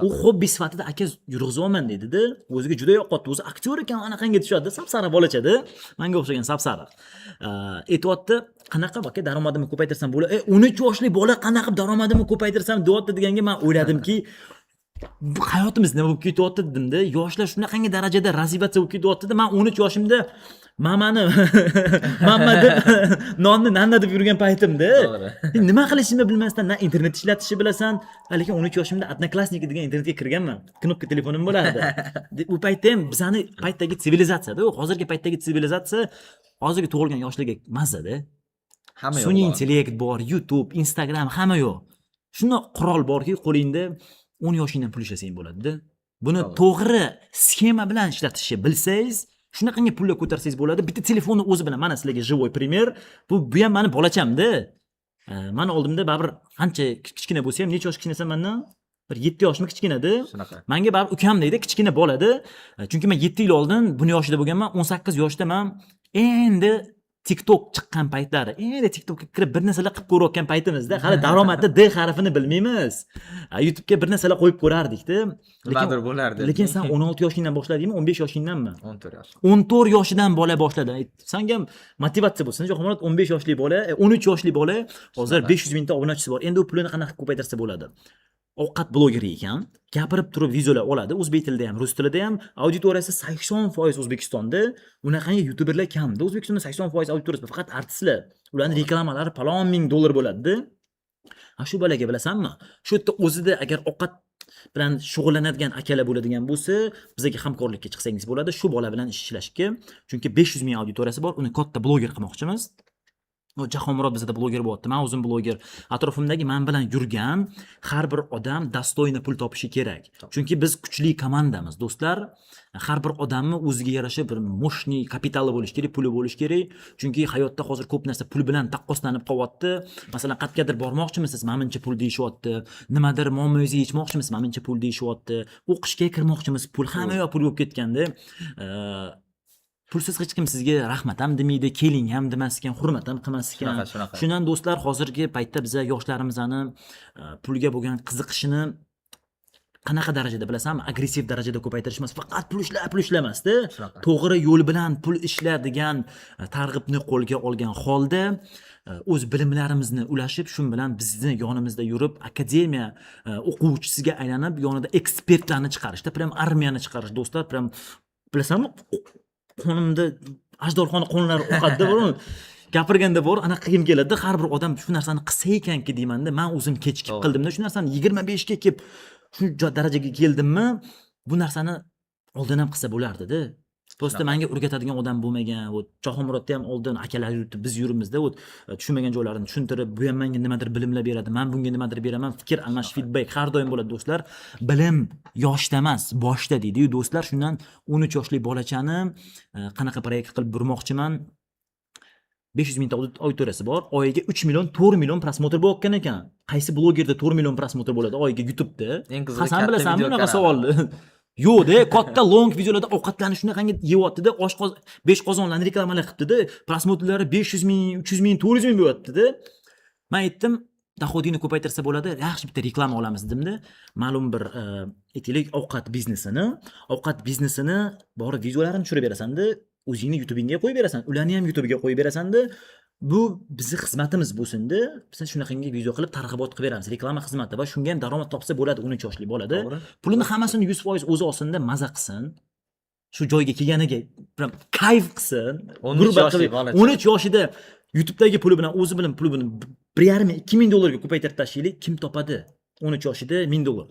U hobbi sifatida aka yurg'izaman dedi-da. O'ziga juda yoqdi. O'zi aktyor ekan, anaqangi tushadi, sapsariq bolachada. Menga o'xshagan sapsariq. Aytayapti, qanaqa aka daromadimni ko'paytirsam bo'ladi? 13 yoshli bola qanaqa daromadimni ko'paytirsam deyapti deganga men o'yladimki, bu hayotimiz nima bo'lib ketyapti dedimda. Yoshlar shunaqangi darajada razviyatsiya bo'lib ketyapti-da. Men 13 yoshimda mamani mamma deb nonni nanna deb yurgan paytimda nima qilishimni bilmasdan, na internet ishlatishni bilasan, lekin 13 yoshimda Odnoklassniki degan internetga kirganman. Knopka telefonim bo'lardi. U paytda ham bizani paytdagi sivilizatsiyada, hozirgi paytdagi sivilizatsiya hozirgi tug'ilgan yoshlarga mazza-da. Hamma yo'q. Sun'iy intellekt bor, YouTube, Instagram hamma yo'q. Shuni qurol borki, qo'lingda 10 yoshingdan pul ishlasang bo'ladi-da. Buni to'g'ri sxema bilan ishlatishni bilsangiz, shunaqangi pullar ko'tarsangiz bo'ladi. Bitta telefonni o'zi bilan mana sizlarga живой пример. Bu ham meni bolachamda. Meni oldimda baribir qancha kichkina bo'lsa ham, necha yosh kichkinasan mendan? Bir 7 yoshmi kichkinada. Menga baribir ukam deydi, kichkina bolada. Chunki men 7 yil oldin buni yoshida bo'lganman, 18 yoshda men endi TikTok chiqqan paytlari, endi TikTokga kirib bir narsalar qilib ko'rayotgan paytimizda, hali daromadda D harfini bilmaymiz. YouTube'ga bir narsalar qo'yib ko'rardik-da. Nimadir bo'lardi. Lekin sen 16 yoshingdan boshladingmi, 15 yoshingdanmi? 14 yosh. 14 yoshidan bola boshladi. Senga ham motivatsiya bo'lsin. Jahonmurod 15 yoshli bola, 13 yoshli bola, hozir 500 mingta obunachi bor. Endi u pulini qanaqa ko'paytirsa bo'ladi? Ovqat blogeri ekan, gapirib turib videolar oladi, o'zbek tilida ham, rus tilida ham. Auditoriyasi 80% O'zbekistonda. Unaqangi youtuberlar kamda. O'zbekistonda 80% auditoriyasi faqat artistlar. Ularning reklamalari palon ming dollar bo'ladi-da. Shu bolaga bilasanmi? Shu yerda o'zida agar ovqat bilan shug'ullanadigan akalar bo'ladigan bo'lsa, bizga hamkorlikka chiqsangiz bo'ladi shu bola bilan ishlashga. Chunki 500 ming auditoriyasi bor, uni katta bloger qilmoqchimiz. Jahonmurod bizda bloger bo'lyapti. Men o'zim bloger. Atrofimdagi men bilan yurgan har bir odam dastoyni pul topishi kerak. Chunki biz kuchli komandamiz, do'stlar. Har bir odamni o'ziga yarasha bir moshniy kapitali bo'lish kerak, puli bo'lish kerak. Chunki hayotda hozir ko'p narsa pul bilan taqqoslanib qolyapti. Masalan, qayergadir bormoqchimisiz, menimcha pul deyishyapti. Nimadir mo'miz yechmoqchimiz, menimcha pul deyishyapti. O'qishga kirmoqchimiz, pul hamma yoq pul bo'lib ketganda. Pulsiz hech kim sizga rahmat ham demaydi, keling ham demas ekan, hurmat ham qilmas ekan. Shundan do'stlar, hozirgi paytda biz yoshlarimizni pulga bo'lgan qiziqishini qanaqa darajada bilasanmi? Agressiv darajada ko'paytirishmas, faqat pul ishlamasda, to'g'ri yo'l bilan pul ishla degan targ'ibni qo'lga olgan holda o'z bilimlarimizni ulashib, shu bilan bizni yonimizda yurib, akademiya o'quvchisiga aylanib, yonida ekspertlarni chiqarishda, prям armiyani chiqarish do'stlar, prям bilasanmi? Qonimda ajdorxona qonlari oqadi bor. Gapirganda bor, anaqa qilgim keladi. Har bir odam shu narsani qilsa ekanki deymanda, men o'zim kechikib qildimda, shu narsani 25 ga kelib shu darajaga keldimmi, bu narsani oldin ham qilsa bo'lardi-da. Prosta menga o'rgatadigan odam bo'lmagan. Jahonmurodda ham oldin akalar yuribdi, biz yurimizda, tushunmagan joylarini tushuntirib, bu ham menga nimadir bilimlar beradi, men bunga nimadir beraman, fikr almashish, feedback har doim bo'ladi do'stlar. Bilim yoshda emas, boshda deydi-yu do'stlar. Shundan 13 yoshli bolachani qanaqa proyekt qilib burmoqchiman. 500 mingta auditoriyasi bor. Oyiga 3 million, 4 million prosmotr bo'layotgan ekan. Qaysi blogerda 4 million prosmotr bo'ladi oyiga YouTube'da? Qasam bilasanmi bunaqa savolni? Yo'q-da, katta long videolarda ovqatlanish shunaqangi yeyapti-da, 5 qozonlarni reklamalar qilibdi-da, prosmotrlari 500 ming, 300 ming, 400 ming bo'lyapti-da. Men aytdim, dohodini ko'paytirsa bo'ladi, yaxshi bitta reklama olamiz dedimda. Ma'lum bir aytaylik ovqat biznesini borib videolarini tushirib berasan-da, o'zingni YouTube'ingga qo'yib berasan, ularni ham YouTube'ga qo'yib berasan-da. Bu bizning xizmatimiz bo'lsin-da. Biz shunaqangi video qilib targ'ibot qilib beramiz, reklama xizmati va shunga ham daromad topsa bo'ladi 13 yoshli bolada. Pulini hammasini 100% o'zi olsin-da, maza qilsin. shu joyga kelganiga prям kayf qilsin. 13 Gurbat yoshli qilib, bola. 13 yoshida YouTube'dagi puli bilan o'zi bilan puli bilan 1,5-2 ming dollarga ko'paytirib tashlaylik, kim topadi? 13 yoshida 1000 dollar.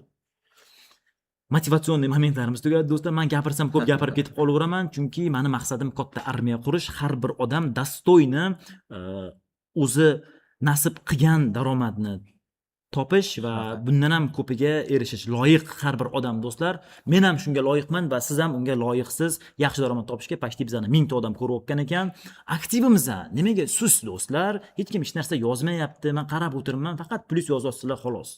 Motivatsion momentlarimiz tugadi do'stlar. Men gapirsam ko'p gapirib ketib qolaveraman, chunki meni maqsadim katta armiya qurish. Har bir odam dastoyni o'zi nasib qilgan daromadni topish va bundan ham ko'piga erishish loyiq har bir odam do'stlar. Men ham shunga loyiqman va siz ham unga loyiqsiz. Yaxshi daromad topishga pashti bizani 1000 ta odam ko'rayotgan ekan. Aktivimiz nimaga sus do'stlar? Hech kim hech narsa yozmayapti. Men qarab o'tiribman, faqat plyus yozyapsizlar xolos.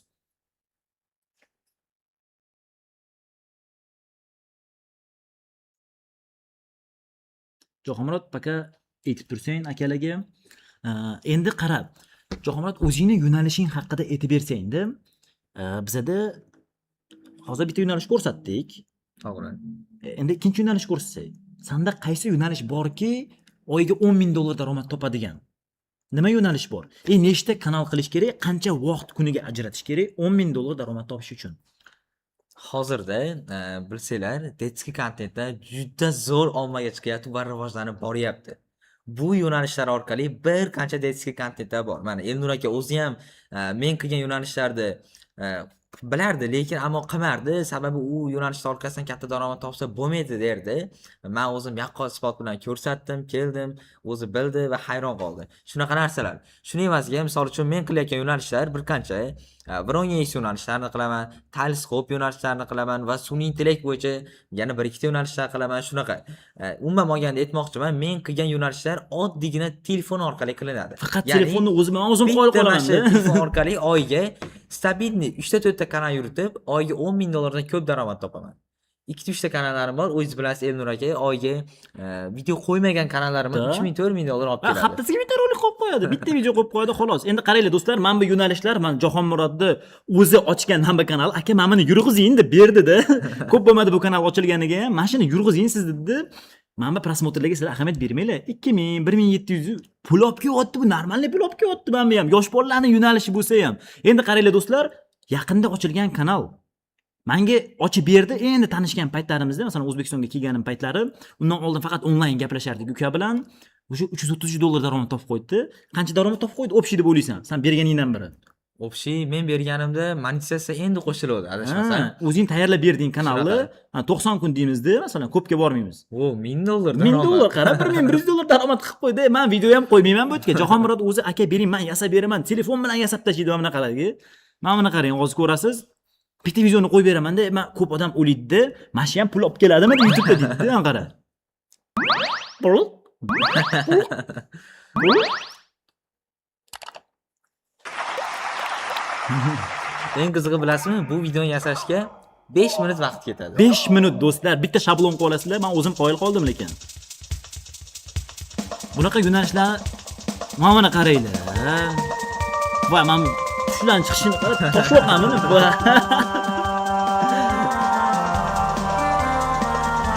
Jahomrod aka aytib tursang akalarga, endi qarab, Jahomrod o'zingni yo'nalishing haqida aytib bersang-da, bizada hozir bitta yo'nalish ko'rsatdik. To'g'ri. Endi ikkinchi yo'nalish ko'rsatsak, senda qaysi yo'nalish borki, oyiga 10 ming dollar daromad topadigan? Nima yo'nalish bor? Nechta kanal qilish kerak? Qancha vaqt kuniga ajratish kerak 10 ming dollar daromad topish uchun? Hozirda bilsanglar, detskiy kontentda juda zo'r ommaga chiqyapti va rivojlanib boryapti. Bu yo'nalishlar orqali bir qancha detskiy kontentlar bor. Mana Elnur aka o'zi ham men qilgan yo'nalishlarni bilardi, lekin ammo qilmardi. Sababi u yo'nalishlar orqasidan katta daromad topsa bo'lmaydi derdi. Men o'zim yaqqol isbot bilan ko'rsatdim, keldim, o'zi bildi va hayron qoldi. Shunaqa narsalar. Shuning evaziga, misol uchun men qilayotgan yo'nalishlar bir qancha Bronx yo'nalishlarni qilaman, teleskop yo'nalishlarini qilaman va sun'iy intellekt bo'yicha yana bir ikkita yo'nalishlar qilaman. Shunaqa. Umuman olganda aytmoqchiman, men qilgan yo'nalishlar oddiygina telefon orqali qilinadi. Faqat telefonni o'zim qo'yib qolaman. Telefon orqali oyiga stabilniy 3 ta kanal yuritib, oyiga 10 ming dollardan ko'p daromad topaman. 2-3 ta kanallarim bor. O'zingiz bilasiz, Elnur aka oyiga video qo'ymagan kanallarim 3 ming 4 ming dollar olib keladi. Haftasiga bitta rolik qo'yib qo'yadi, bitta video qo'yib qo'yadi xolos. Endi qaranglar do'stlar, men bu yo'nalishlar, men Jahonmurodni o'zi ochgan hamma kanal, aka men buni yurg'izing deb berdi-da. Ko'p bo'lmadi bu kanal ochilganiga ham, mana shuni yurg'izing siz dedi. Mana bu prosmotrlarga sizlar ahamiyat bermanglar. 2000, 1700 pul olib kelyapti, bu normalniy pul olib kelyapti men ham. Yosh bolalarning yo'nalishi bo'lsa ham. Endi qaranglar do'stlar, yaqinda ochilgan kanal menga ochib berdi. Endi tanishgan paytlarimizda, masalan O'zbekistonga kelganim paytlari, undan oldin faqat onlayn gaplashardik uka bilan. O'sha 330 dollar daromad topib qo'ydi. Qancha daromad topib qo'ydi Opshi deb o'ylaysan? Sen berganingdan biri. Opshi men berganimda monetizatsiya endi qo'shiladi, adashmasam. O'zing tayyorlab berding kanalni. 90 kun deymizda, masalan, ko'pga bormaymiz. O, 1000 dollar. 1000 dollar qarab, 1100 dollar daromad qilib qo'ydi. Men video ham qo'ymayman bu yerga. Jahonmurod o'zi aka bering, men yasab beraman. Telefon bilan yasab tashlaydi mana qaragi. Mana buni qarang, hozir ko'rasiz. Bitta videoni qo'yib beraman-da, men ko'p odam o'laydi. Mana shu ham pul olib keladimi deb YouTube'da deydi, mana qara. Eng qizig'i bilasizmi? Bu videoni yasashga 5 minut vaqt ketadi. 5 minut do'stlar, bitta shablon qo'yasizlar. Men o'zim qoyil qoldim lekin. Bunaqa yo'nalishlar mana buni qaranglar. Voy, men shularning chiqishini qarab toshyoqmanmi?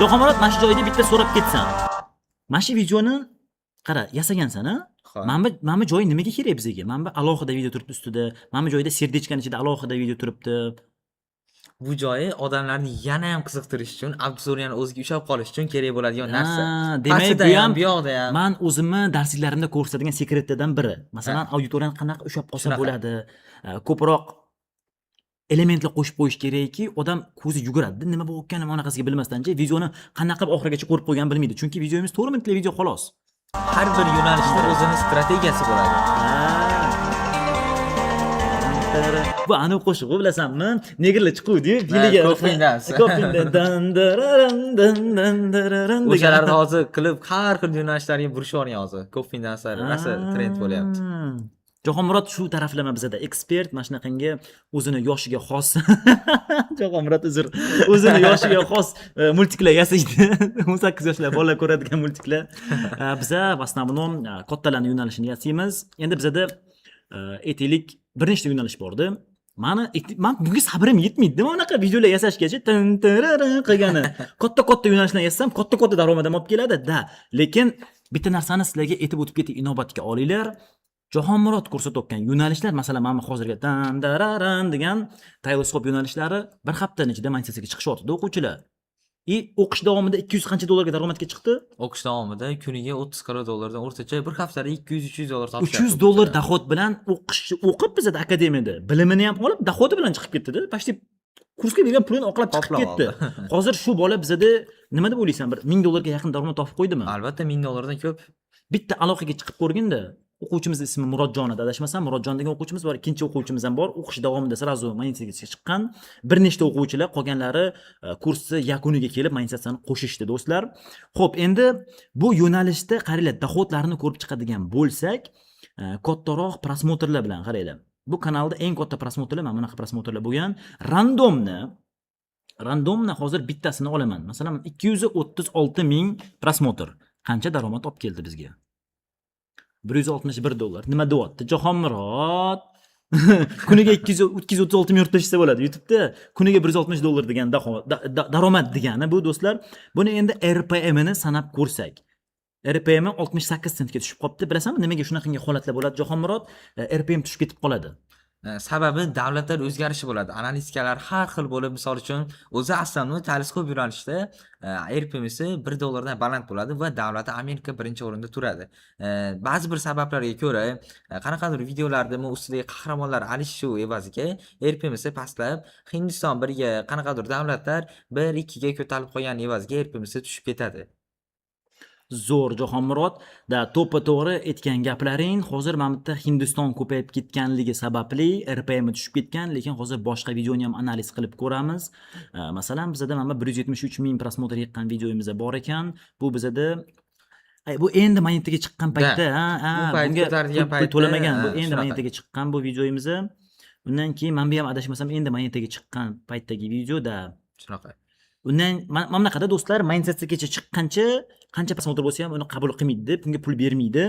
Jahonmurod mana shu joyda bitta so'rab ketsam. Mana shu videoni qara, yasagansan-a? Mana bu joy nimaga kerak bizga? Mana bu alohida video turibdi ustida. Mana bu joyda serdechkaning ichida alohida video turibdi. Bu joyi odamlarni yana ham qiziqtirish uchun, auditorijani o'ziga ushlab qolish uchun kerak bo'ladigan narsa. Demak, bu yoqda ham. Men o'zimni darslarimda ko'rsatadigan sekretlardan biri. Masalan, auditoriyani qanaqa ushlab qolsa bo'ladi? Ko'proq elementlar qo'shib qo'yish kerakki, odam ko'zi yuguradi. Nima bo'layotganini anaqasiga bilmasdan-chi, videoni qanaqa qilib oxirigacha ko'rib qo'ygan bilmaydi. Chunki videomiz 4 minutlik video xolos. Har bir yo'nalishda o'zining strategiyasi bo'ladi. Bu aniq qo'shig'i bilasanmi? Negrlar chiquvdi-yu, biliga. O'shalarni hozir qilib har xil yo'nalishlarga burishyapti hozir. Ko'pin danslar narsa trend bo'lyapti. Jahonmurod shu taraflama bizada ekspert, mana shunaqangi o'zini yoshiga xos. Jahonmurod o'zini yoshiga xos multiklar yasaydi. 18 yoshlar bolalar ko'radigan multiklar. Biza в основном kattalarning yo'nalishini yasaymiz. Endi bizada aytaylik bir nechta yo'nalish bordi. Men bunga sabrim yetmaydi. Mana bunaqa videolar yasashgacha qilgani. Katta yo'nalishlarni yasam, katta daromad olib keladi-da. Lekin bitta narsani sizlarga aytib o'tib ketib inobatga olinglar. Jahonmurod ko'rsatayotgan yo'nalishlar, masalan, mana hozirga dararan degan teleskop yo'nalishlari bir haftaning ichida monetizatsiyaga chiqishyapti o'quvchilar. O'qish davomida 200 qancha dollarga daromadga chiqdi? O'qish davomida kuniga 30-40 dollardan o'rtacha bir haftada 200-300 dollar topishyapti. 300 dollar doxod bilan o'qib bizada akademiyada bilimini ham olib, doxodi bilan chiqib ketdi-da. Почти kursga bergan pulini oqlab chiqib Qoplab ketdi. oldi. Hozir shu bola bizada nima deb o'ylaysan? Bir 1000 dollarga yaqin daromad topib qo'ydimi? Albatta 1000 dollardan ko'p. Bitta aloqaga chiqib ko'rginda. O'quvchimiz ismi Murodjon edi, adashmasam Murodjon degan o'quvchimiz bor, ikkinchi o'quvchimiz ham bor. O'qish davomida sirazu monetizatsiyaga chiqqan. Bir nechta o'quvchilar qolganlari kursni yakuniga kelib monetizatsiyani qo'shishdi do'stlar. Xo'p, endi bu yo'nalishda qaranglar, doxodlarni ko'rib chiqadigan bo'lsak, kattaroq prosmotrlar bilan qaranglar. Bu kanalda eng katta prosmotrlar mana bunaqa prosmotrlar bo'lgan. Randomni hozir bittasini olaman. Masalan, 236 ming prosmotr. Qancha daromad olib keldi bizga? 161 dollar. Nima deyapti? Jahonmurod. Kuniga 236 ming yurtlashsa bo'ladi YouTube'da. Kuniga 160 dollar degan daromad degani bu do'stlar. Buni endi RPM ni sanab ko'rsak. RPM 68 sentga tushib qopti. Bilasanmi nimaga shunaqangi holatlar bo'ladi? Jahonmurod RPM tushib ketib qoladi. Sababi davlatlar o'zgarishi bo'ladi. Analitikalar har xil bo'lib, misol uchun o'zi aslan teleskop yo'nalishida RPM'si 1 dollardan baland bo'ladi va davlati Amerika birinchi o'rinda turadi. Ba'zi bir sabablarga ko'ra, qanaqadir videolarda ustidagi qahramonlar alishuv evaziga RPM'si pastlab, Hindiston biriga qanaqadir davlatlar 1-2 ga ko'tarilib qolgan evaziga RPM'si tushib ketadi. Zo'r Jahonmurod da to'g'ri aytgan gaplaring. Hozir mana bitta Hindiston ko'payib ketganligi sababli RPM tushib ketgan, lekin hozir boshqa videoni ham analiz qilib ko'ramiz. Masalan, bizda mana 173 ming prosmotr yiqqan videomiz bor ekan. Bu bizda bu endi monetaga chiqqan paytda, bunga pul to'lamagan. Bu endi monetaga chiqqan bu videomiz. Undan keyin men bu ham adashmasam endi monetaga chiqqan paytdagi videoda Shunaqa. Undan mana bunaqada do'stlar, monetizatsiyaga chiqqancha qancha prosmotr bo'lsa ham uni qabul qilmaydi, bunga pul bermaydi.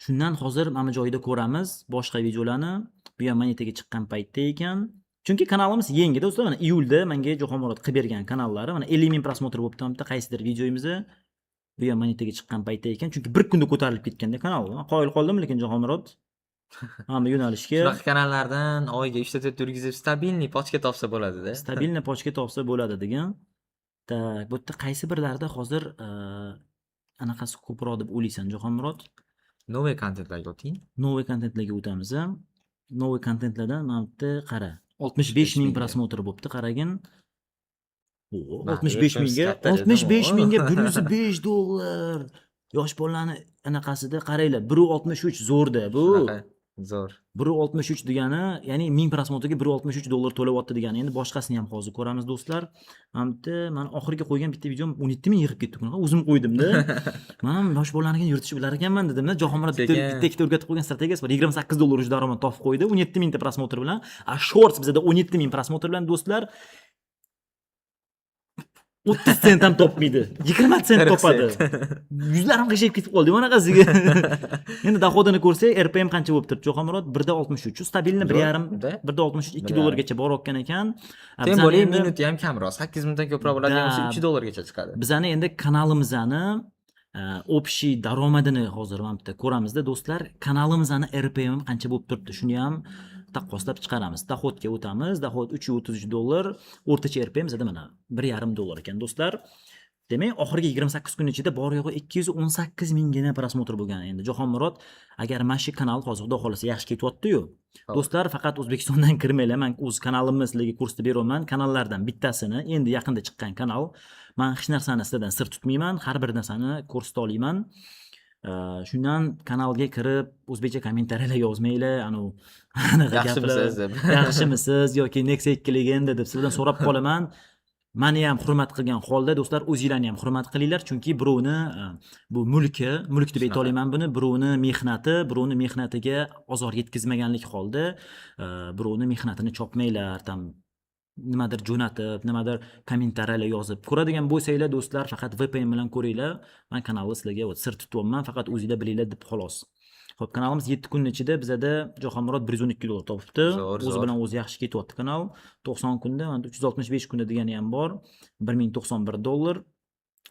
Shundan hozir mana joyida ko'ramiz boshqa videolarni. Bu ham monetaga chiqqan paytda ekan. Chunki kanalimiz yangi do'stlar, mana iyulda menga Jahonmurod qilib bergan kanallari, mana 50 ming prosmotr bo'libdi bitta qaysidir videomizni. Bu ham monetaga chiqqan paytda ekan, chunki bir kunda ko'tarilib ketganda kanal. Qoyil qoldim, lekin Jahonmurod hamma yo'nalishga Shunaqa kanallardan oyiga 3-4 yurgizib stabilniy pochka topsa bo'ladi-da. Stabilniy pochka topsa bo'ladi degan. Tak, bu yerda qaysi birlarida hozir anaqasi ko'proq deb o'ylaysan Jahonmurod? Новый kontentlarga o'ting. Новый kontentlarga o'tamiz. Новый kontentlardan mana bu yerda qara. 65 ming prosmotr bo'libdi, qaragin. 65 mingga 65 mingga 105 dollar. Yosh bolalarni anaqasida qaranglar, 163 zo'rda bu. Zo'r. 163 degani, ya'ni 1000 prosmotrga 163 dollar to'layapti degani. Endi boshqasini ham hozir ko'ramiz do'stlar. Men oxiriga qo'ygan bitta videom 17 ming yig'ib ketdi bunaqa. O'zim qo'ydim-da. Men yosh bolalarga yuritishni bilar ekanman dedim-da. Jahonmurod bitta o'rgatib qo'ygan strategiyasi bor. 28 dollar uch daromad topib qo'ydi. 17 mingta prosmotr bilan. Shorts bizda 17 ming prosmotr bilan do'stlar 30 sent ham topmaydi. 20 sent topadi. Yuzlarim qiyshayib ketib qoldi bunaqasiga. Endi doxodini ko'rsak, RPM qancha bo'lib turibdi? Jahonmurod 1.63. Stabilni 1.5, 1.63 2 dollargacha borayotgan ekan. Tem bo'li minuti ham kamroq. 8 minutdan ko'proq bo'ladigan bo'lsa 3 dollargacha chiqadi. Bizani endi kanalimizni общий daromadini hozir mana bitta ko'ramizda do'stlar. Kanalimizni RPM qancha bo'lib turibdi? Shuni ham taqqoslab chiqaramiz. Doxodga o'tamiz. Doxod 333 dollar, o'rtacha RPM zada mana 1.5 dollar ekan do'stlar. Demak, oxirgi 28 kun ichida bor yo'g'i 218 mingina prosmotr bo'lgan. Endi Jahonmurod agar mana shu kanal hozir xudo xolasa yaxshi ketyapti-yu. Do'stlar, faqat O'zbekistondan kirmanglar. Men o'z kanalimni sizlarga kursda beraman. Kanallardan bittasini, endi yaqinda chiqqan kanal. Men hech narsani sizlardan sir tutmayman. Har bir narsani kursda olayman. Shundan kanalga kirib o'zbekcha kommentariyalar yozmanglar, Yaxshimisiz deb. Yaxshimisiz yoki Nexia 2 legenda deb sizlardan so'rab qolaman. Meni ham hurmat qilgan holda do'stlar, o'zingizlarni ham hurmat qilinglar, chunki birovni bu mulk deb ayta olaman buni, birovni mehnatiga ozor yetkazmaganlik holda birovni mehnatini chopmanglar, nimadir jo'natib, nimadir kommentariyalar yozib ko'radigan bo'lsanglar do'stlar, faqat VPN bilan ko'ringlar. Men kanalni sizlarga sir tutyapman, faqat o'zingizlar bilinglar deb xolos. Xo'p, kanalimiz 7 kun ichida bizada Jahonmurod 112 dollar topibdi. O'zi bilan o'zi yaxshi ketyapti kanal. 90 kunda, 365 kunda degani ham bor. 1091 dollar.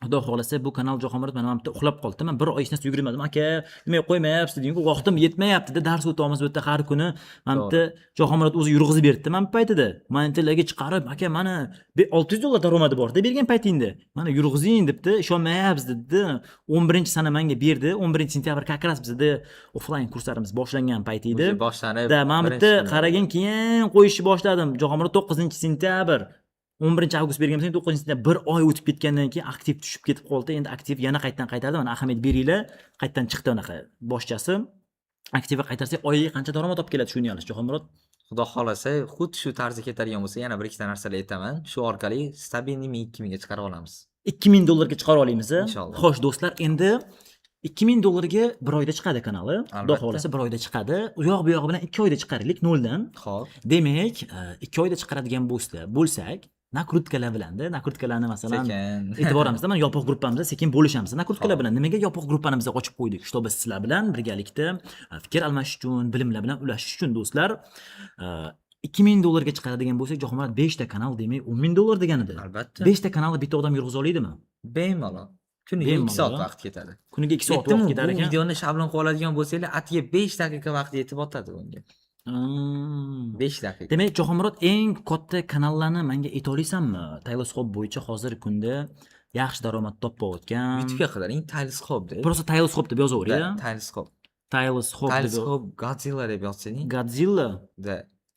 Xudo xohlasa bu kanal Jahongir mana bu yerda uxlab qoldi. Men bir oy hech narsa yugurmadim. Aka, nima qo'ymayapsiz dedim. Vaqtim yetmayapti-da, dars o'tyapmiz bu yerda har kuni. Mana bu yerda Jahongir o'zi yurg'izib berdi men bu paytida. Monitorlarga chiqarib, aka mana $600 daromadi bor-da bergan paytingda. Mana yurg'izing debdi, ishonmayapsiz dedi. 11-sana menga berdi. 11-sentyabr как раз bizda offline kurslarimiz boshlangan payt edi. O'zi boshlanib. Da men bu yerda qaragin keyin qo'yishni boshladim. Jahongir 9-sentyabr 11-avgust berganman, 9-sentyabr bir oy o'tib ketgandan keyin aktiv tushib ketib qoldi. Endi aktiv yana qaytadan qaytardi. Mana ahamiyat beringlar, qaytadan chiqdi anaqa boshchasi. Aktivga qaytarsak oyiga qancha daromad olib keladi shuni yo'lish Jahongir. Xudo xolasa, xuddi shu tarzda ketadigan bo'lsa, yana bir ikkita narsalar aytaman. Shu orqali stabilniy 1000-2000 ga chiqarib olamiz. $2000 ga chiqara olamiz. Inshaalloh. Xo'sh do'stlar, endi $2000 ga bir oyda chiqadi kanali. Xudo Albatta. xolasa bir oyda chiqadi. U yoq bu yog'i bilan 2 oyda chiqaraylik noldan. Xo'p. Demak, 2 oyda chiqaradigan bo'lsak, nakrutkalar bilanda, nakrutkalarni masalan Sekin. e'tiborimizda mana yopiq gruppamizda sekin bo'lishamiz. Nakrutkalar bilan nimaga yopiq gruppani biz ochib qo'ydik? Shtobi sizlar bilan birgalikda fikr almashish uchun, bilimlar bilan ulashish uchun do'stlar. $2000 ga chiqaradigan bo'lsak, Jahongir 5 ta kanal demak $10000 deganida. Albatta. 5 ta kanalni bitta odam yurg'iza oladimi? Bemalol. Kuniga 2 Bemalol. soat vaqt ketadi. Kuniga 2 soat Yetdimi? vaqt ketar Bu ekan. videoni shablon qilib oladigan bo'lsanglar, atiga 5 daqiqa vaqt yetib o'tadi bunga. 5 daqiqa. Demak, Jahongir eng katta kanallarni menga ayta olasanmi? Teleskop bo'yicha hozir kunda yaxshi daromad topayotgan. YouTube'ga qidiring, teleskop deb. Просто teleskop deb yozaver, ya. Teleskop. Teleskop deb. Teleskop Godzilla deb yozsang, Godzilla. da.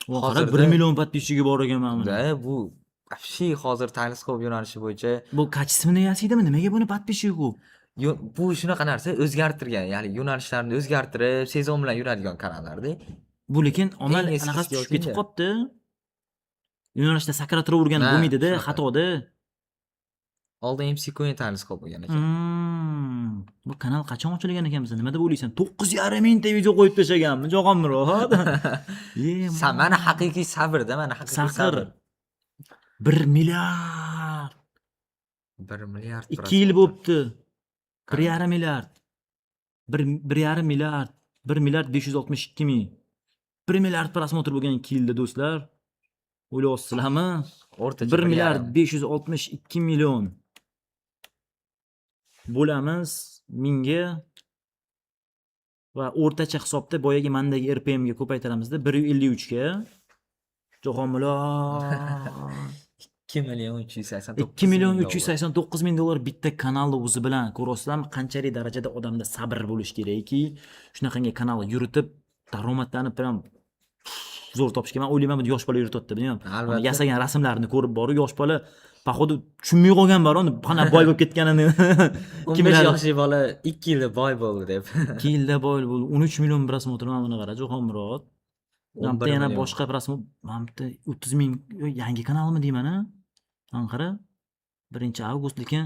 Hozir 1 million подписчиги bor ekan mana. Da bu вообще hozir teleskop yo'nalishi bo'yicha Bu качественный yasaydimi? Nimaga buni подписчиги ko'p? bu shunaqa narsa o'zgartirgan, ya'ni yo'nalishlarni o'zgartirib, sezon bilan yuradigan kanallarda. Bu lekin amal Eng eskisi anaqasi tushib ketib yo'lda. qopti. Yo'nalishda sakratavergan Ha, bo'lmaydi-da, shunaqa. xatoda. Oldin MC Coin teleskop bo'lgan ekan. Bu kanal qachon ochilgan ekan bizda? Nima deb o'ylaysan? 9,5 mingta video qo'yib tashlaganmi, Jahongir? Mana haqiqiy sabrda, mana haqiqiy Saqir. sabr. 1 milliard. 1 milliard. 2 yil bo'libdi. 1,5 milliard. 1,5 milliard. 1 milliard 562 ming. 1 milliard prosmotr bo'lgan 2 yilda do'stlar. O'ylayapsizlarmi? O'rtacha 1 milliard yarim. 562 million. Bo'lamiz mingga va o'rtacha hisobda boyagi mandagi RPM ga ko'paytiramizda 153 ga. Jahongir 2 million 389 2 million 389 ming dollar bitta kanalni o'zi bilan ko'rasizlarmi qanchalik darajada odamda sabr bo'lish kerakki shunaqangi kanal yuritib daromadlarni bilan zo'r topishga. Men o'ylayman bu yosh bola yurityapti, bilmayman. Albatta. Yasagan rasmlarini ko'rib borib yosh bola poxodu tushunmay qolgan bor uni qana boy bo'lib ketganini. 15 yoshli bola 2 yilda boy bo'ldi deb. 2 yilda boy bo'ldi. 13 million prosmotr mana buni qara Jahongir. Mana yana boshqa prosmotr, mana bitta 30 ming yangi kanalmi deyman-a? Anqara 1-avgust lekin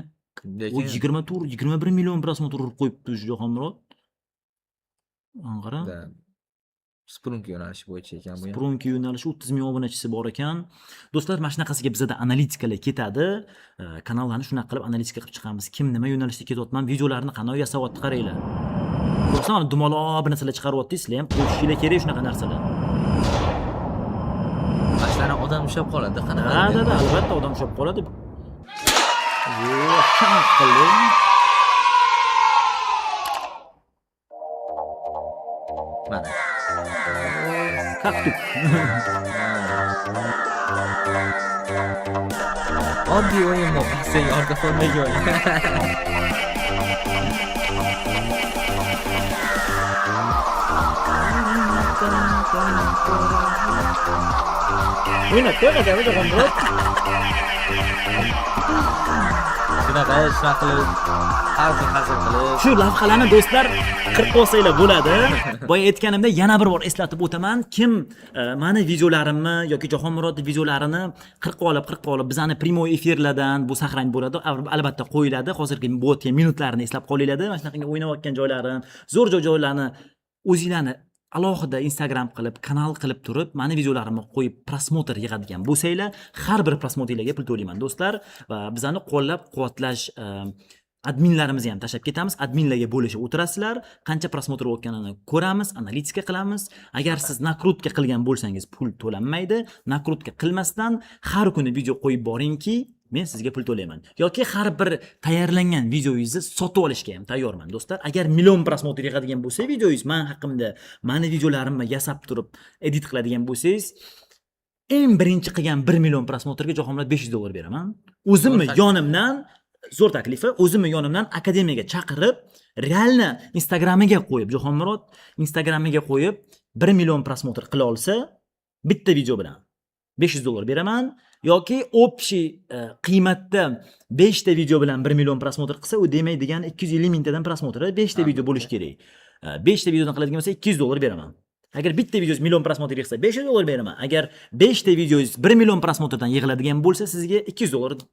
u 21 million prosmotr urib qo'yibdi shu Jahongir. Anqara. Sprunk yo'nalishi bo'yicha ekan bu. Sprunk yo'nalishi 30 ming obunachisi bor ekan. Do'stlar, mana shunaqasiga bizda analitikalar ketadi. Kanallarni shunaqa qilib analitika qilib chiqamiz. Kim nima yo'nalishda ketyapman, videolarni qanday yasayapti qaranglar. Ko'rsan, mana dumaloq bir narsalar chiqaryapti, sizlar ham qo'shishinglar kerak shunaqa narsalar. Bashlarni odam ushlab qoladi, qanaqa? Da, albatta odam ushlab qoladi. Yo'q, qiling. Mana. Kaktus. Oddiy o'yin bu. Sen orqa fondaga o'yin. O'ynab qo'ygan Jahongir. Shunaqa qilib, hazil qilib. Shu lavhalarni do'stlar qirib olsanglar bo'ladi. Boya aytganimda yana bir bor eslatib o'taman. Kim meni videolarimni yoki Jahongir videolarini qirib olib bizani primoy efirlardan bu saqlanib bo'ladi. Albatta qo'yiladi. Hozirgi bo'tgan minutlarini eslab qolinglar. Mana shunaqangi o'ynayotgan joylarim, zo'r joylarni o'zinglarni alohida Instagram qilib, kanal qilib turib, meni videolarimni qo'yib prosmotr yig'adigan bo'lsanglar, har bir prosmotrlarga pul to'layman do'stlar va bizani qo'llab-quvvatlash adminlarimizni ham tashlab ketamiz. Adminlarga bo'lishib o'tirasizlar, qancha prosmotr o'tganini ko'ramiz, analitika qilamiz. Agar siz nakrutka qilgan bo'lsangiz, pul to'lanmaydi. Nakrutka qilmasdan har kuni video qo'yib boringki, men sizga pul to'layman. Yoki har bir tayyorlangan videoyingizni sotib olishga ham tayyorman do'stlar. Agar million prosmotr yig'adigan bo'lsa videoyingiz, men haqimda, meni videolarimni yasab turib edit qiladigan bo'lsangiz, eng birinchi qilgan 1 million prosmotrga jahonda $500 beraman. O'zimni yonimdan zo'r taklifi, o'zimni yonimdan akademiyaga chaqirib, realni Instagramiga qo'yib, Jahonmurod Instagramiga qo'yib 1 million prosmotr qila olsa, bitta video bilan $500 beraman. Yoki общий qiymatda 5 ta video bilan 1 million prosmotr qilsa, u demak degani 250 mingtadan prosmotri 5 ta video bo'lish kerak. 5 ta videodan qiladigan bo'lsa $200 beraman. Agar bitta videoz million prosmotr yig'sa $500 beraman. Agar 5 ta videoz 1 million prosmotrdan yig'iladigan bo'lsa, sizga $200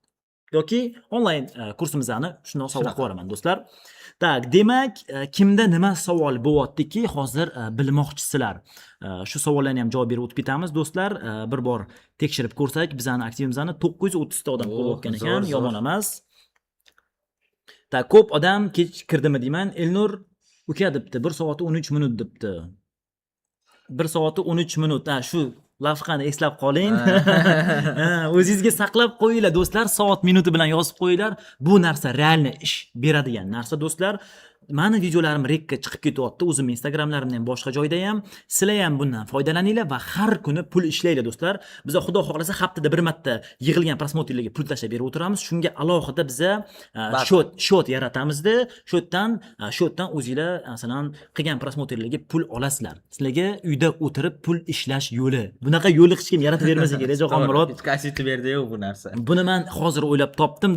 yoki onlayn kursimizni shundoq sovg'a qilib yuboraman do'stlar. Tak, demak, kimda nima savol bo'lyaptiki, hozir bilmoqchisizlar. Shu savollarni ham javob berib o'tib ketamiz do'stlar. Bir bor tekshirib ko'rsak, bizning aktivimizni 930 ta odam ko'rayotgan ekan, yomon emas. Tak, ko'p odam kech kirdimi deyman. Elnur uka debdi, 1 soat 13 minut debdi. 1 soat 13 minut. Shu lavhani eslab qoling. O'zingizga saqlab qo'yinglar do'stlar, soat minuti bilan yozib qo'yinglar. Bu narsa realni ish beradigan narsa do'stlar. Mani videolarim rekka chiqib ketyapti, o'zim Instagramlarimda ham boshqa joyda ham. Sizlar ham bundan foydalaninglar va har kuni pul ishlaylar do'stlar. Biz xudo xohlasa haftada bir marta yig'ilgan prosmotrlarga pul tashlab berib o'tiramiz. Shunga alohida biz shot yaratamizda. Shotdan o'zingizlar masalan qilgan prosmotrlarga pul olasizlar. Sizlarga uyda o'tirib pul ishlash yo'li. Bunaqa yo'lni hech kim yaratib bermasa kerak, Jahonmurod. Hech qaysi berdi yo'q bu narsa. Buni men hozir o'ylab topdim.